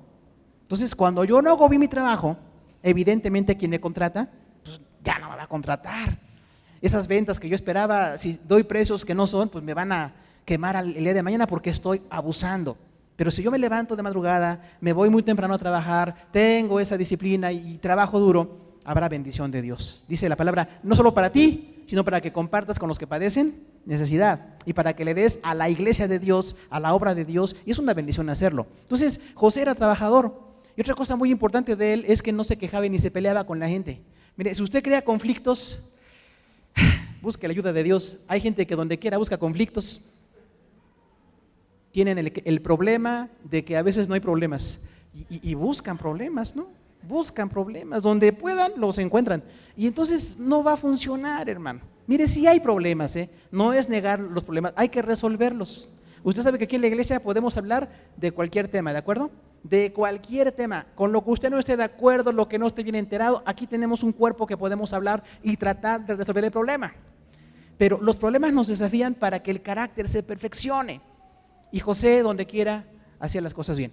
Entonces, cuando yo no hago bien mi trabajo, evidentemente quien me contrata, pues ya no me va a contratar. Esas ventas que yo esperaba, si doy precios que no son, pues me van a quemar el día de mañana porque estoy abusando. Pero si yo me levanto de madrugada, me voy muy temprano a trabajar, tengo esa disciplina y trabajo duro, habrá bendición de Dios. Dice la palabra, no solo para ti, sino para que compartas con los que padecen necesidad y para que le des a la iglesia de Dios, a la obra de Dios, y es una bendición hacerlo. Entonces, José era trabajador. Y otra cosa muy importante de él es que no se quejaba ni se peleaba con la gente. Mire, si usted crea conflictos, busque la ayuda de Dios. Hay gente que donde quiera busca conflictos. Tienen el problema de que a veces no hay problemas y buscan problemas, ¿no? Buscan problemas, donde puedan los encuentran y entonces no va a funcionar, hermano. Mire, sí hay problemas, no es negar los problemas, hay que resolverlos. Usted sabe que aquí en la iglesia podemos hablar de cualquier tema, ¿de acuerdo? De cualquier tema, con lo que usted no esté de acuerdo, lo que no esté bien enterado, aquí tenemos un cuerpo que podemos hablar y tratar de resolver el problema. Pero los problemas nos desafían para que el carácter se perfeccione. Y José, donde quiera, hacía las cosas bien.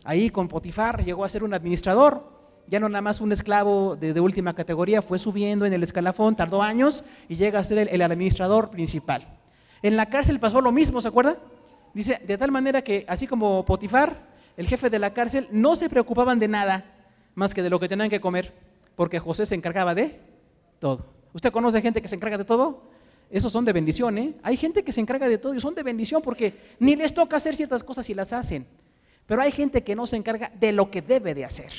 Ahí con Potifar llegó a ser un administrador, ya no nada más un esclavo de última categoría, fue subiendo en el escalafón, tardó años y llega a ser el administrador principal. En la cárcel pasó lo mismo, ¿se acuerda? Dice, de tal manera que así como Potifar, el jefe de la cárcel, no se preocupaban de nada más que de lo que tenían que comer, porque José se encargaba de todo. ¿Usted conoce gente que se encarga de todo? Esos son de bendición, ¿eh? Hay gente que se encarga de todo y son de bendición porque ni les toca hacer ciertas cosas y las hacen. Pero hay gente que no se encarga de lo que debe de hacer.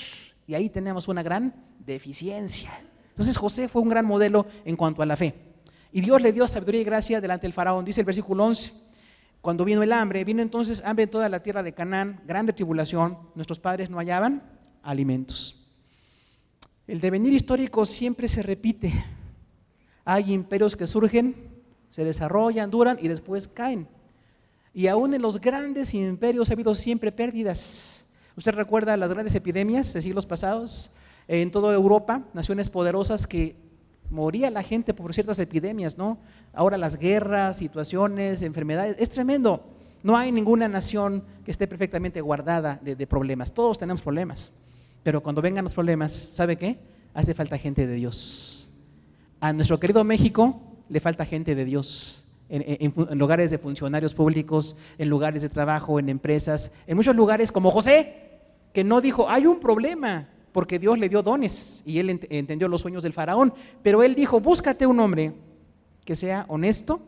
Y ahí tenemos una gran deficiencia. Entonces José fue un gran modelo en cuanto a la fe. Y Dios le dio sabiduría y gracia delante del faraón. Dice el versículo 11, cuando vino el hambre, vino entonces hambre en toda la tierra de Canaán, grande tribulación, nuestros padres no hallaban alimentos. El devenir histórico siempre se repite. Hay imperios que surgen, se desarrollan, duran y después caen. Y aún en los grandes imperios ha habido siempre pérdidas. ¿Usted recuerda las grandes epidemias de siglos pasados? En toda Europa, naciones poderosas que moría la gente por ciertas epidemias, ¿no? Ahora las guerras, situaciones, enfermedades, es tremendo. No hay ninguna nación que esté perfectamente guardada de problemas. Todos tenemos problemas. Pero cuando vengan los problemas, ¿sabe qué? Hace falta gente de Dios. A nuestro querido México le falta gente de Dios en lugares de funcionarios públicos, en lugares de trabajo, en empresas, en muchos lugares como José, que no dijo, hay un problema, porque Dios le dio dones y él entendió los sueños del faraón, pero él dijo, búscate un hombre que sea honesto,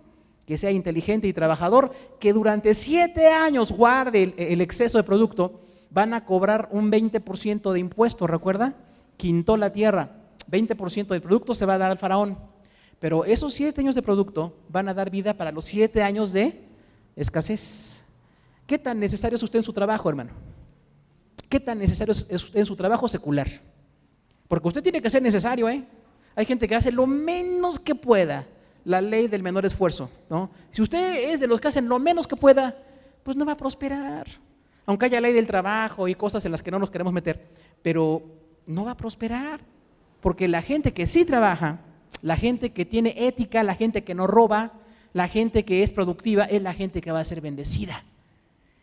que sea inteligente y trabajador, que durante 7 años guarde el exceso de producto, van a cobrar un 20% de impuestos, ¿recuerda? Quintó la tierra. 20% del producto se va a dar al faraón, pero esos 7 años de producto van a dar vida para los 7 años de escasez. ¿Qué tan necesario es usted en su trabajo, hermano? ¿Qué tan necesario es usted en su trabajo secular? Porque usted tiene que ser necesario, ¿eh? Hay gente que hace lo menos que pueda, la ley del menor esfuerzo, ¿no? Si usted es de los que hacen lo menos que pueda, pues no va a prosperar, aunque haya ley del trabajo y cosas en las que no nos queremos meter, pero no va a prosperar. Porque la gente que sí trabaja, la gente que tiene ética, la gente que no roba, la gente que es productiva, es la gente que va a ser bendecida.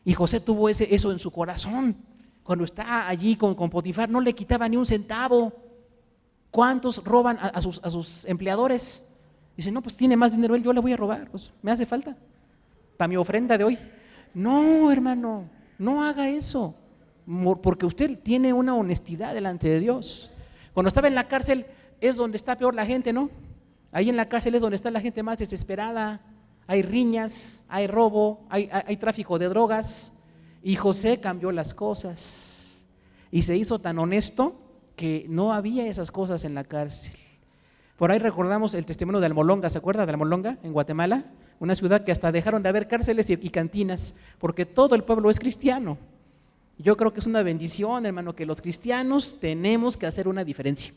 Y José tuvo eso en su corazón. Cuando está allí con Potifar, no le quitaba ni un centavo. ¿Cuántos roban a sus empleadores? Dice, no, pues tiene más dinero él, yo le voy a robar, pues me hace falta para mi ofrenda de hoy. No, hermano, no haga eso, porque usted tiene una honestidad delante de Dios. Cuando estaba en la cárcel es donde está peor la gente, ¿no? Ahí en la cárcel es donde está la gente más desesperada. Hay riñas, hay robo, hay tráfico de drogas. Y José cambió las cosas y se hizo tan honesto que no había esas cosas en la cárcel. Por ahí recordamos el testimonio de Almolonga, ¿se acuerda de Almolonga en Guatemala? Una ciudad que hasta dejaron de haber cárceles y cantinas porque todo el pueblo es cristiano. Yo creo que es una bendición, hermano, que los cristianos tenemos que hacer una diferencia.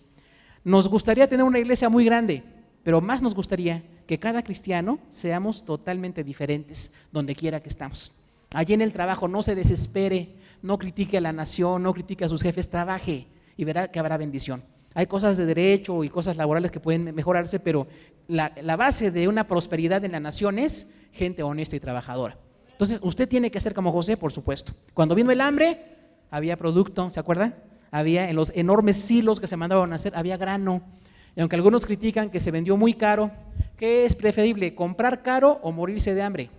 Nos gustaría tener una iglesia muy grande, pero más nos gustaría que cada cristiano seamos totalmente diferentes donde quiera que estamos. Allí en el trabajo no se desespere, no critique a la nación, no critique a sus jefes, trabaje y verá que habrá bendición. Hay cosas de derecho y cosas laborales que pueden mejorarse, pero la base de una prosperidad en la nación es gente honesta y trabajadora. Entonces, usted tiene que ser como José, por supuesto. Cuando vino el hambre, había producto, ¿se acuerdan? Había en los enormes silos que se mandaban a hacer, había grano. Y aunque algunos critican que se vendió muy caro, ¿qué es preferible, comprar caro o morirse de hambre?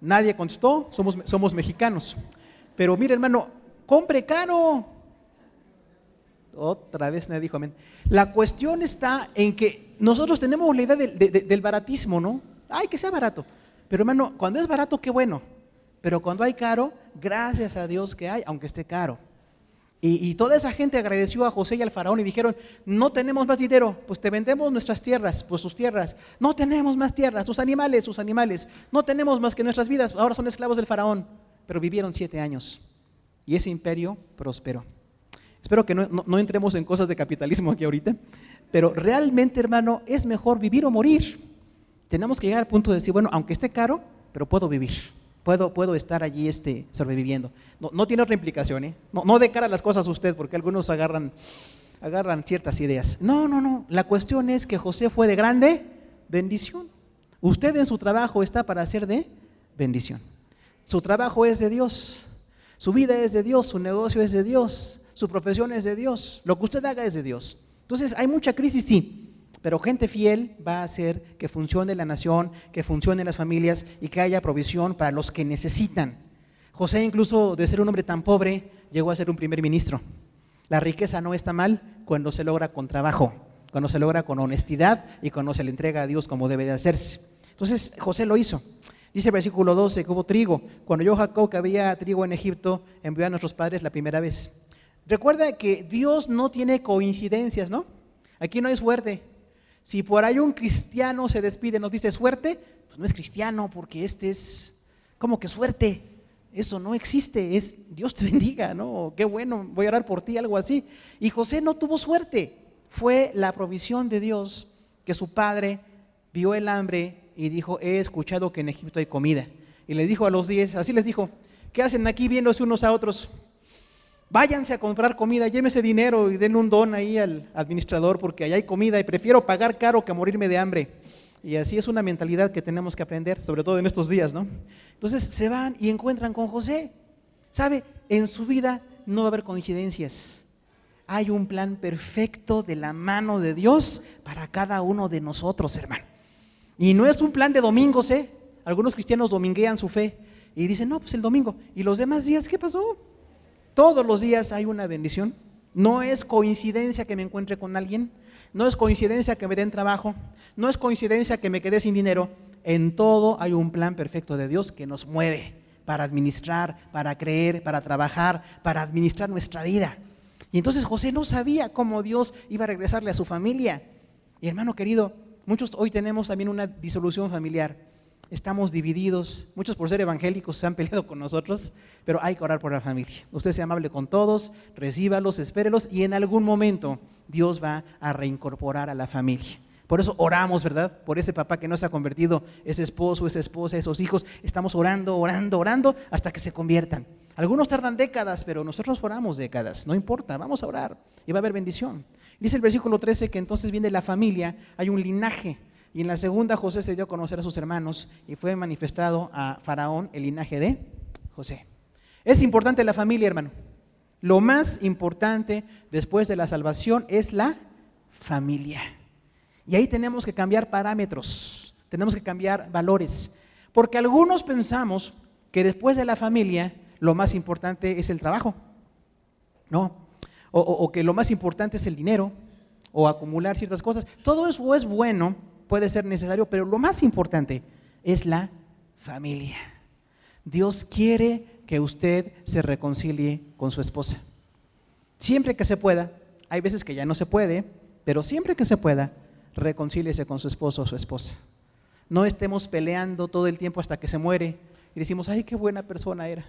Nadie contestó, somos mexicanos. Pero mire, hermano, compre caro. Otra vez nadie dijo amén. La cuestión está en que nosotros tenemos la idea del baratismo, ¿no? Ay, que sea barato. Pero hermano, cuando es barato, qué bueno. Pero cuando hay caro, gracias a Dios que hay, aunque esté caro. Y toda esa gente agradeció a José y al faraón y dijeron, no tenemos más dinero, pues te vendemos nuestras tierras, pues sus tierras. No tenemos más tierras, sus animales. No tenemos más que nuestras vidas, ahora son esclavos del faraón. Pero vivieron 7 años y ese imperio prosperó. Espero que no entremos en cosas de capitalismo aquí ahorita, pero realmente, hermano, es mejor vivir o morir. Tenemos que llegar al punto de decir, bueno, aunque esté caro, pero puedo vivir. Puedo estar allí sobreviviendo. No tiene otra implicación, ¿eh? No de cara a las cosas usted, porque algunos agarran ciertas ideas. No. La cuestión es que José fue de grande bendición. Usted en su trabajo está para ser de bendición. Su trabajo es de Dios. Su vida es de Dios. Su negocio es de Dios. Su profesión es de Dios. Lo que usted haga es de Dios. Entonces, hay mucha crisis, sí. Pero gente fiel va a hacer que funcione la nación, que funcionen las familias y que haya provisión para los que necesitan. José, incluso de ser un hombre tan pobre, llegó a ser un primer ministro. La riqueza no está mal cuando se logra con trabajo, cuando se logra con honestidad y cuando se le entrega a Dios como debe de hacerse. Entonces José lo hizo. Dice el versículo 12 que hubo trigo. Cuando oyó Jacob que había trigo en Egipto, envió a nuestros padres la primera vez. Recuerda que Dios no tiene coincidencias, ¿no? Aquí no hay suerte. Si por ahí un cristiano se despide, nos dice suerte, pues no es cristiano porque es, ¿cómo que suerte? Eso no existe, es Dios te bendiga, ¿no? Qué bueno, voy a orar por ti, algo así. Y José no tuvo suerte, fue la provisión de Dios que su padre vio el hambre y dijo, he escuchado que en Egipto hay comida. Y le dijo a los 10, así les dijo, ¿qué hacen aquí viéndose unos a otros? Váyanse a comprar comida, llévese dinero y denle un don ahí al administrador porque allá hay comida y prefiero pagar caro que morirme de hambre. Y así es una mentalidad que tenemos que aprender, sobre todo en estos días, ¿no? Entonces se van y encuentran con José. ¿Sabe? En su vida no va a haber coincidencias. Hay un plan perfecto de la mano de Dios para cada uno de nosotros, hermano. Y no es un plan de domingos, ¿eh? Algunos cristianos dominguean su fe y dicen, no, pues el domingo. ¿Y los demás días qué pasó? Todos los días hay una bendición. No es coincidencia que me encuentre con alguien, no es coincidencia que me den trabajo, no es coincidencia que me quedé sin dinero. En todo hay un plan perfecto de Dios que nos mueve para administrar, para creer, para trabajar, para administrar nuestra vida. Y entonces José no sabía cómo Dios iba a regresarle a su familia. Y hermano querido, muchos hoy tenemos también una disolución familiar. Estamos divididos, muchos por ser evangélicos se han peleado con nosotros, pero hay que orar por la familia. Usted sea amable con todos, recíbalos, espérelos y en algún momento Dios va a reincorporar a la familia. Por eso oramos, ¿verdad? Por ese papá que no se ha convertido, ese esposo, esa esposa, esos hijos. Estamos orando hasta que se conviertan. Algunos tardan décadas, pero nosotros oramos décadas, no importa, vamos a orar y va a haber bendición. Dice el versículo 13 que entonces viene la familia, hay un linaje. Y en la segunda José se dio a conocer a sus hermanos y fue manifestado a Faraón el linaje de José. Es importante la familia, hermano. Lo más importante después de la salvación es la familia. Y ahí tenemos que cambiar parámetros, tenemos que cambiar valores. Porque algunos pensamos que después de la familia lo más importante es el trabajo, ¿no? O que lo más importante es el dinero o acumular ciertas cosas. Todo eso es bueno, puede ser necesario, pero lo más importante es la familia. Dios quiere que usted se reconcilie con su esposa. Siempre que se pueda, hay veces que ya no se puede, pero siempre que se pueda, reconcíliese con su esposo o su esposa. No estemos peleando todo el tiempo hasta que se muere y decimos, ay, qué buena persona era.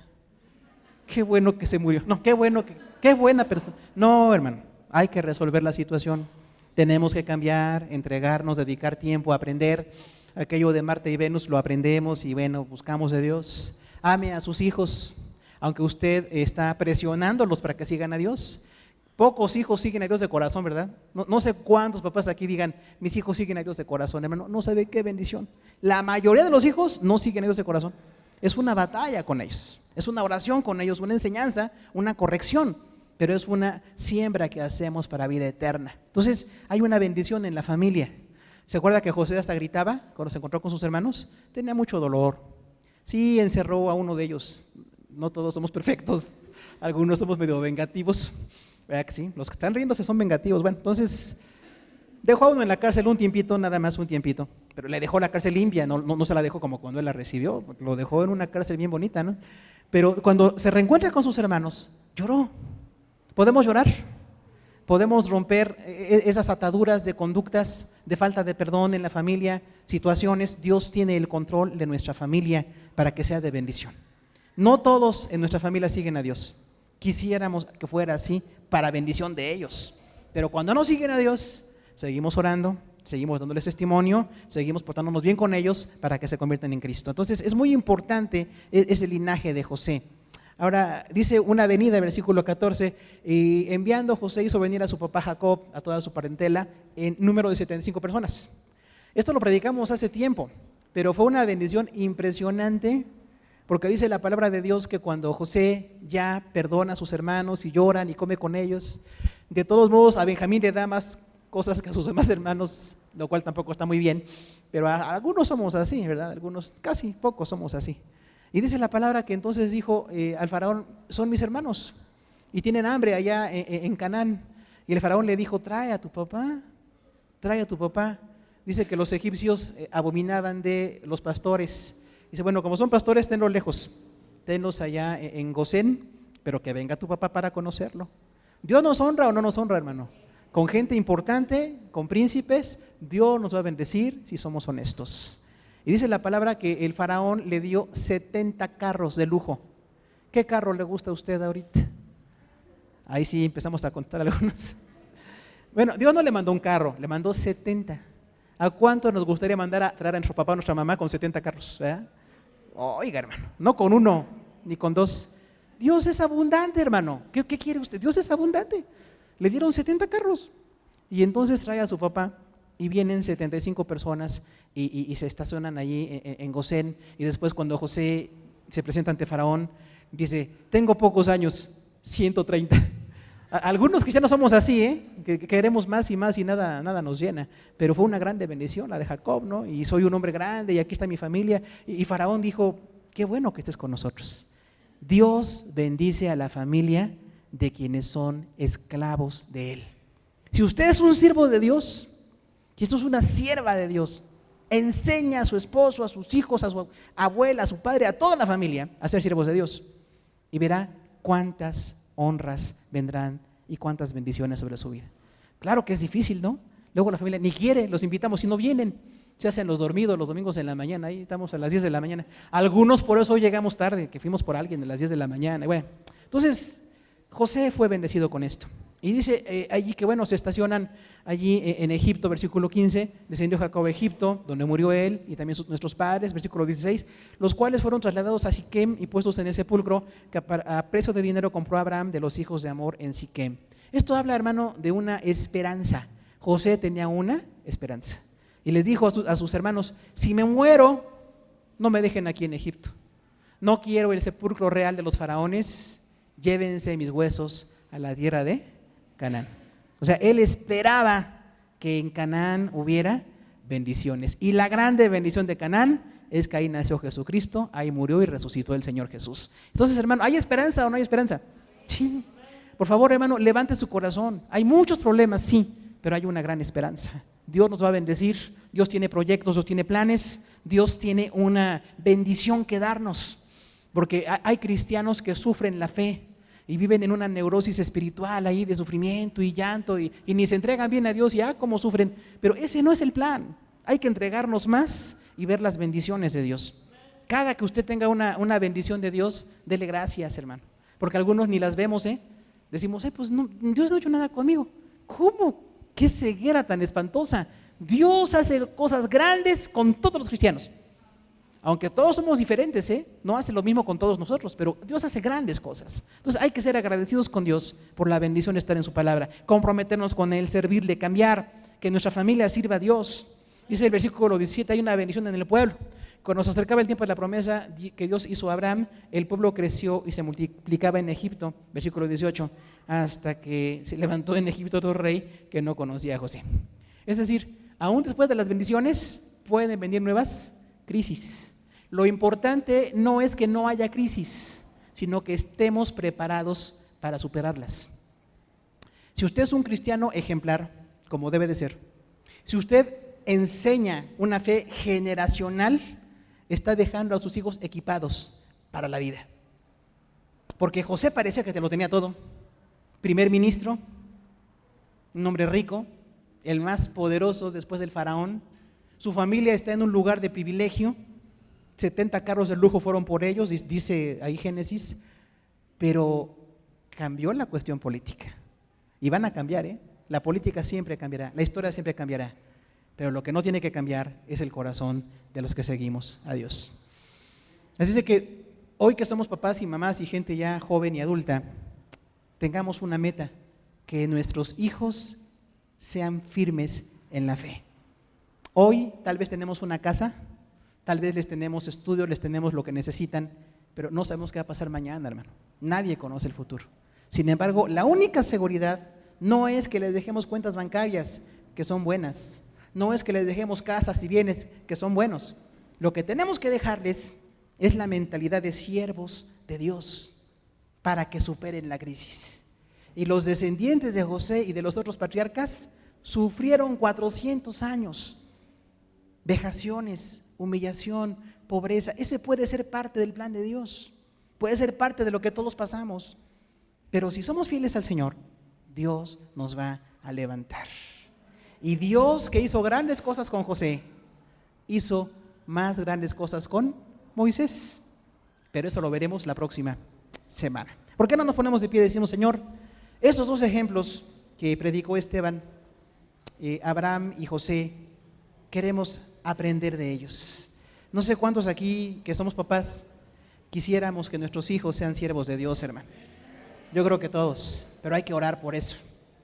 Qué bueno que se murió. No, qué buena persona. No, hermano, hay que resolver la situación. Tenemos que cambiar, entregarnos, dedicar tiempo a aprender. Aquello de Marte y Venus lo aprendemos y bueno, buscamos de Dios. Ame a sus hijos, aunque usted está presionándolos para que sigan a Dios. Pocos hijos siguen a Dios de corazón, ¿verdad? No sé cuántos papás aquí digan, mis hijos siguen a Dios de corazón, hermano. No sabe qué bendición. La mayoría de los hijos no siguen a Dios de corazón. Es una batalla con ellos, es una oración con ellos, una enseñanza, una corrección. Pero es una siembra que hacemos para vida eterna. Entonces hay una bendición en la familia. ¿Se acuerda que José hasta gritaba cuando se encontró con sus hermanos? Tenía mucho dolor, Sí, encerró a uno de ellos. No todos somos perfectos, algunos somos medio vengativos, ¿verdad que sí? Los que están riéndose son vengativos. Bueno, entonces dejó a uno en la cárcel un tiempito, nada más un tiempito, pero le dejó la cárcel limpia, no se la dejó como cuando él la recibió, lo dejó en una cárcel bien bonita, ¿no? Pero cuando se reencuentra con sus hermanos, lloró. ¿Podemos llorar? Podemos romper esas ataduras de conductas, de falta de perdón en la familia, situaciones. Dios tiene el control de nuestra familia para que sea de bendición. No todos en nuestra familia siguen a Dios. Quisiéramos que fuera así para bendición de ellos. Pero cuando no siguen a Dios, seguimos orando, seguimos dándoles testimonio, seguimos portándonos bien con ellos para que se conviertan en Cristo. Entonces es muy importante ese linaje de José. Ahora dice una venida, versículo 14, y enviando José hizo venir a su papá Jacob, a toda su parentela, en número de 75 personas. Esto lo predicamos hace tiempo, pero fue una bendición impresionante, porque dice la palabra de Dios que cuando José ya perdona a sus hermanos y lloran y come con ellos, de todos modos a Benjamín le da más cosas que a sus demás hermanos, lo cual tampoco está muy bien, pero algunos somos así, ¿verdad? Algunos, casi pocos somos así. Y dice la palabra que entonces dijo al faraón, son mis hermanos y tienen hambre allá en Canaán. Y el faraón le dijo, trae a tu papá. Dice que los egipcios abominaban de los pastores. Dice, bueno, como son pastores, tenlos lejos, tenlos allá en Gosén, pero que venga tu papá para conocerlo. ¿Dios nos honra o no nos honra, hermano? Con gente importante, con príncipes, Dios nos va a bendecir si somos honestos. Y dice la palabra que el faraón le dio 70 carros de lujo. ¿Qué carro le gusta a usted ahorita? Ahí sí empezamos a contar algunos. Bueno, Dios no le mandó un carro, le mandó 70. ¿A cuánto nos gustaría mandar a traer a nuestro papá o nuestra mamá con 70 carros? ¿Verdad? Oiga, hermano, no con uno, ni con dos. Dios es abundante, hermano. ¿Qué quiere usted? Dios es abundante. Le dieron 70 carros. Y entonces trae a su papá. Y vienen 75 personas y se estacionan allí en Gosén. Y después cuando José se presenta ante Faraón, dice, tengo pocos años, 130. Algunos cristianos somos así, que queremos más y más y nada nos llena. Pero fue una grande bendición la de Jacob, ¿no? Y soy un hombre grande y aquí está mi familia. Y Faraón dijo, qué bueno que estés con nosotros. Dios bendice a la familia de quienes son esclavos de Él. Si usted es un siervo de Dios, y esto es una sierva de Dios, enseña a su esposo, a sus hijos, a su abuela, a su padre, a toda la familia a ser siervos de Dios y verá cuántas honras vendrán y cuántas bendiciones sobre su vida. Claro que es difícil, ¿no? Luego la familia ni quiere, los invitamos y no vienen, se hacen los dormidos los domingos en la mañana, ahí estamos a las 10 de la mañana, algunos por eso hoy llegamos tarde, que fuimos por alguien a las 10 de la mañana. Bueno, entonces José fue bendecido con esto. Y dice allí que bueno, se estacionan allí en Egipto, versículo 15, descendió Jacob a Egipto, donde murió él y también nuestros padres, versículo 16, los cuales fueron trasladados a Siquem y puestos en el sepulcro que a precio de dinero compró Abraham de los hijos de Amor en Siquem. Esto habla, hermano, de una esperanza. José tenía una esperanza. Y les dijo a sus hermanos, si me muero, no me dejen aquí en Egipto. No quiero el sepulcro real de los faraones, llévense mis huesos a la tierra de Canaán. O sea, él esperaba que en Canaán hubiera bendiciones. Y la grande bendición de Canaán es que ahí nació Jesucristo, ahí murió y resucitó el Señor Jesús. Entonces, hermano, ¿hay esperanza o no hay esperanza? Sí. Por favor, hermano, levante su corazón. Hay muchos problemas, sí, pero hay una gran esperanza. Dios nos va a bendecir, Dios tiene proyectos, Dios tiene planes, Dios tiene una bendición que darnos. Porque hay cristianos que sufren la fe y viven en una neurosis espiritual ahí de sufrimiento y llanto y ni se entregan bien a Dios, ya como sufren, pero ese no es el plan. Hay que entregarnos más y ver las bendiciones de Dios. Cada que usted tenga una bendición de Dios, dele gracias, hermano, porque algunos ni las vemos, decimos, pues no, Dios no ha hecho nada conmigo. ¿Cómo? ¿Qué ceguera tan espantosa? Dios hace cosas grandes con todos los cristianos. Aunque todos somos diferentes, no hace lo mismo con todos nosotros, pero Dios hace grandes cosas. Entonces hay que ser agradecidos con Dios por la bendición de estar en su palabra, comprometernos con Él, servirle, cambiar, que nuestra familia sirva a Dios. Dice el versículo 17, hay una bendición en el pueblo. Cuando se acercaba el tiempo de la promesa que Dios hizo a Abraham, el pueblo creció y se multiplicaba en Egipto, versículo 18, hasta que se levantó en Egipto otro rey que no conocía a José. Es decir, aún después de las bendiciones pueden venir nuevas crisis. Lo importante no es que no haya crisis, sino que estemos preparados para superarlas. Si usted es un cristiano ejemplar, como debe de ser, si usted enseña una fe generacional, está dejando a sus hijos equipados para la vida. Porque José parecía que te lo tenía todo. Primer ministro, un hombre rico, el más poderoso después del faraón. Su familia está en un lugar de privilegio. 70 carros de lujo fueron por ellos, dice ahí Génesis. Pero cambió la cuestión política. Y van a cambiar, La política siempre cambiará, la historia siempre cambiará. Pero lo que no tiene que cambiar es el corazón de los que seguimos a Dios. Así es que hoy que somos papás y mamás y gente ya joven y adulta, tengamos una meta, que nuestros hijos sean firmes en la fe. Hoy tal vez tenemos una casa, tal vez les tenemos estudios, les tenemos lo que necesitan, pero no sabemos qué va a pasar mañana, hermano. Nadie conoce el futuro. Sin embargo, la única seguridad no es que les dejemos cuentas bancarias que son buenas, no es que les dejemos casas y bienes que son buenos. Lo que tenemos que dejarles es la mentalidad de siervos de Dios para que superen la crisis. Y los descendientes de José y de los otros patriarcas sufrieron 400 años, vejaciones, humillación, pobreza. Ese puede ser parte del plan de Dios, puede ser parte de lo que todos pasamos. Pero si somos fieles al Señor, Dios nos va a levantar. Y Dios, que hizo grandes cosas con José, hizo más grandes cosas con Moisés. Pero eso lo veremos la próxima semana. ¿Por qué no nos ponemos de pie y decimos, Señor, estos dos ejemplos que predicó Esteban, Abraham y José, queremos aprender de ellos? No sé cuántos aquí que somos papás quisiéramos que nuestros hijos sean siervos de Dios, hermano. Yo creo que todos, pero hay que orar por eso.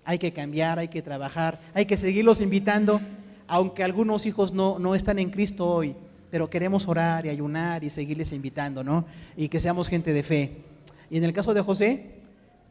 Hay que cambiar, hay que trabajar, hay que seguirlos invitando, aunque algunos hijos no están en Cristo hoy, pero queremos orar y ayunar y seguirles invitando, ¿no? Y que seamos gente de fe. Y en el caso de José,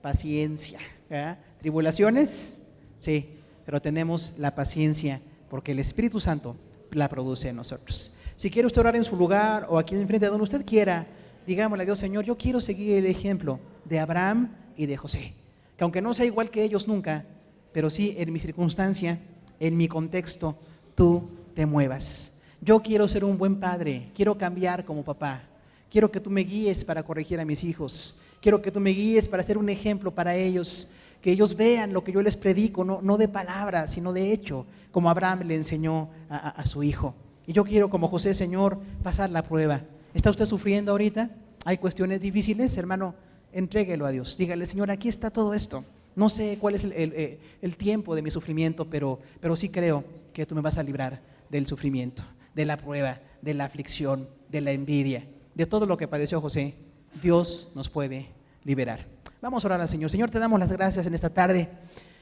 paciencia, ¿verdad? Tribulaciones, sí, pero tenemos la paciencia porque el Espíritu Santo la produce en nosotros. Si quiere usted orar en su lugar o aquí enfrente de donde usted quiera, digámosle a Dios, Señor, yo quiero seguir el ejemplo de Abraham y de José, que aunque no sea igual que ellos nunca, pero sí en mi circunstancia, en mi contexto, tú te muevas. Yo quiero ser un buen padre, quiero cambiar como papá, quiero que tú me guíes para corregir a mis hijos, quiero que tú me guíes para ser un ejemplo para ellos, que ellos vean lo que yo les predico, no de palabra, sino de hecho, como Abraham le enseñó a su hijo. Y yo quiero, como José, Señor, pasar la prueba. ¿Está usted sufriendo ahorita? ¿Hay cuestiones difíciles? Hermano, entréguelo a Dios. Dígale, Señor, aquí está todo esto. No sé cuál es el tiempo de mi sufrimiento, pero sí creo que tú me vas a librar del sufrimiento, de la prueba, de la aflicción, de la envidia, de todo lo que padeció José. Dios nos puede liberar. Vamos a orar al Señor. Señor, te damos las gracias en esta tarde.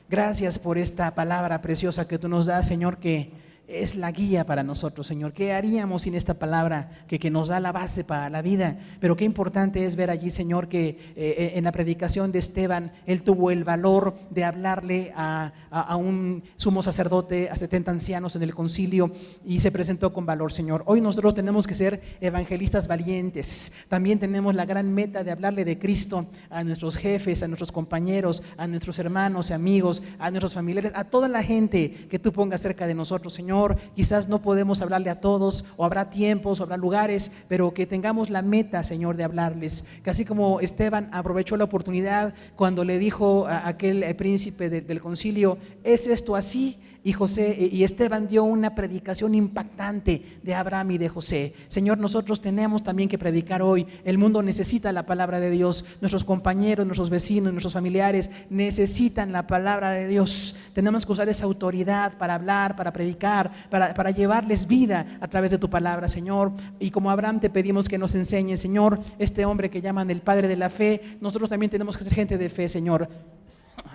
Gracias por esta palabra preciosa que tú nos das, Señor, que es la guía para nosotros, Señor. ¿Qué haríamos sin esta palabra que nos da la base para la vida? Pero qué importante es ver allí, Señor, que en la predicación de Esteban, él tuvo el valor de hablarle a un sumo sacerdote, a 70 ancianos en el concilio, y se presentó con valor, Señor. Hoy nosotros tenemos que ser evangelistas valientes. También tenemos la gran meta de hablarle de Cristo a nuestros jefes, a nuestros compañeros, a nuestros hermanos y amigos, a nuestros familiares, a toda la gente que tú pongas cerca de nosotros, Señor. Quizás no podemos hablarle a todos, o habrá tiempos, o habrá lugares, pero que tengamos la meta, Señor, de hablarles. Que así como Esteban aprovechó la oportunidad cuando le dijo a aquel príncipe del concilio, ¿es esto así? Y José y Esteban dio una predicación impactante de Abraham y de José. Señor, nosotros tenemos también que predicar hoy. El mundo necesita la palabra de Dios. Nuestros compañeros, nuestros vecinos, nuestros familiares necesitan la palabra de Dios. Tenemos que usar esa autoridad para hablar, para predicar, para llevarles vida a través de tu palabra, Señor. Y como Abraham te pedimos que nos enseñes, Señor, este hombre que llaman el padre de la fe. Nosotros también tenemos que ser gente de fe, Señor.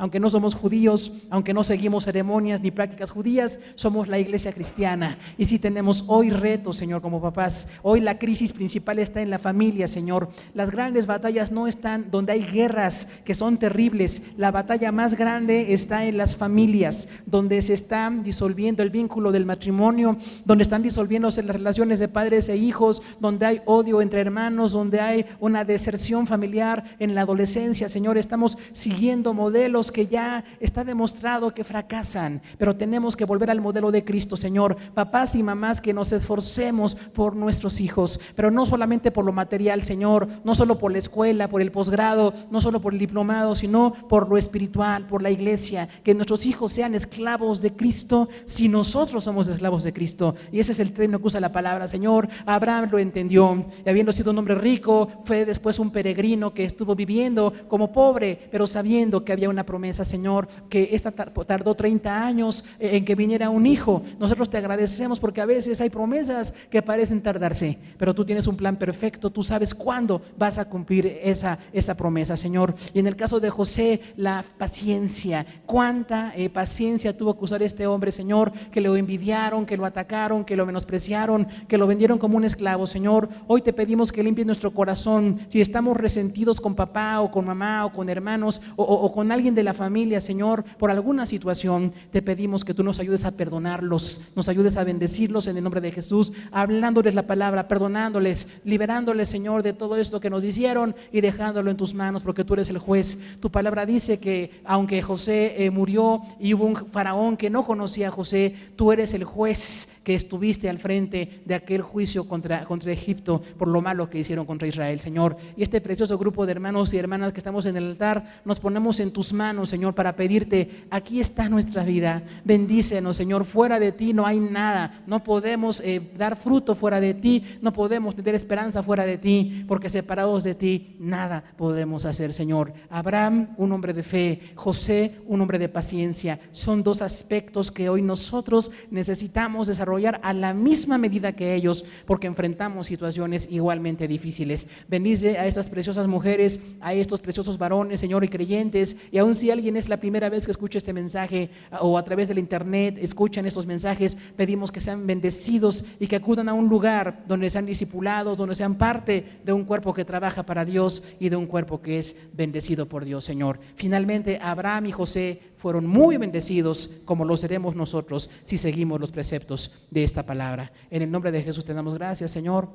aunque no somos judíos, aunque no seguimos ceremonias ni prácticas judías, somos la iglesia cristiana. Y si tenemos hoy retos, Señor, como papás, hoy la crisis principal está en la familia, Señor. Las grandes batallas no están donde hay guerras que son terribles. La batalla más grande está en las familias, donde se está disolviendo el vínculo del matrimonio, donde están disolviéndose las relaciones de padres e hijos, donde hay odio entre hermanos, donde hay una deserción familiar en la adolescencia. Señor, estamos siguiendo modelos que ya está demostrado que fracasan, pero tenemos que volver al modelo de Cristo, Señor. Papás y mamás, que nos esforcemos por nuestros hijos, pero no solamente por lo material, Señor, no solo por la escuela, por el posgrado, no solo por el diplomado, sino por lo espiritual, por la iglesia, que nuestros hijos sean esclavos de Cristo si nosotros somos esclavos de Cristo. Y ese es el término que usa la palabra, Señor. Abraham lo entendió, y habiendo sido un hombre rico, fue después un peregrino que estuvo viviendo como pobre, pero sabiendo que había una promesa, Señor, que esta tardó 30 años en que viniera un hijo. Nosotros te agradecemos porque a veces hay promesas que parecen tardarse, pero tú tienes un plan perfecto, tú sabes cuándo vas a cumplir esa promesa, Señor. Y en el caso de José, la paciencia, cuánta paciencia tuvo que usar este hombre, Señor, que lo envidiaron, que lo atacaron, que lo menospreciaron, que lo vendieron como un esclavo, Señor. Hoy te pedimos que limpies nuestro corazón. Si estamos resentidos con papá o con mamá o con hermanos o con alguien de la familia, Señor, por alguna situación, te pedimos que tú nos ayudes a perdonarlos, nos ayudes a bendecirlos en el nombre de Jesús, hablándoles la palabra, perdonándoles, liberándoles, Señor, de todo esto que nos hicieron y dejándolo en tus manos, porque tú eres el juez. Tu palabra dice que aunque José murió y hubo un faraón que no conocía a José, tú eres el juez que estuviste al frente de aquel juicio contra Egipto por lo malo que hicieron contra Israel, Señor. Y este precioso grupo de hermanos y hermanas que estamos en el altar, nos ponemos en tus manos, Señor, para pedirte, aquí está nuestra vida, bendícenos, Señor. Fuera de ti no hay nada, no podemos dar fruto fuera de ti, no podemos tener esperanza fuera de ti, porque separados de ti nada podemos hacer, Señor. Abraham, un hombre de fe; José, un hombre de paciencia. Son dos aspectos que hoy nosotros necesitamos desarrollar a la misma medida que ellos, porque enfrentamos situaciones igualmente difíciles. Bendice a estas preciosas mujeres, a estos preciosos varones, Señor, y creyentes. Y aun si alguien es la primera vez que escucha este mensaje o a través del internet escuchan estos mensajes, pedimos que sean bendecidos y que acudan a un lugar donde sean discipulados, donde sean parte de un cuerpo que trabaja para Dios y de un cuerpo que es bendecido por Dios, Señor. Finalmente, Abraham y José fueron muy bendecidos, como lo seremos nosotros si seguimos los preceptos de esta palabra. En el nombre de Jesús te damos gracias, Señor.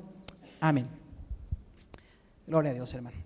Amén. Gloria a Dios, hermano.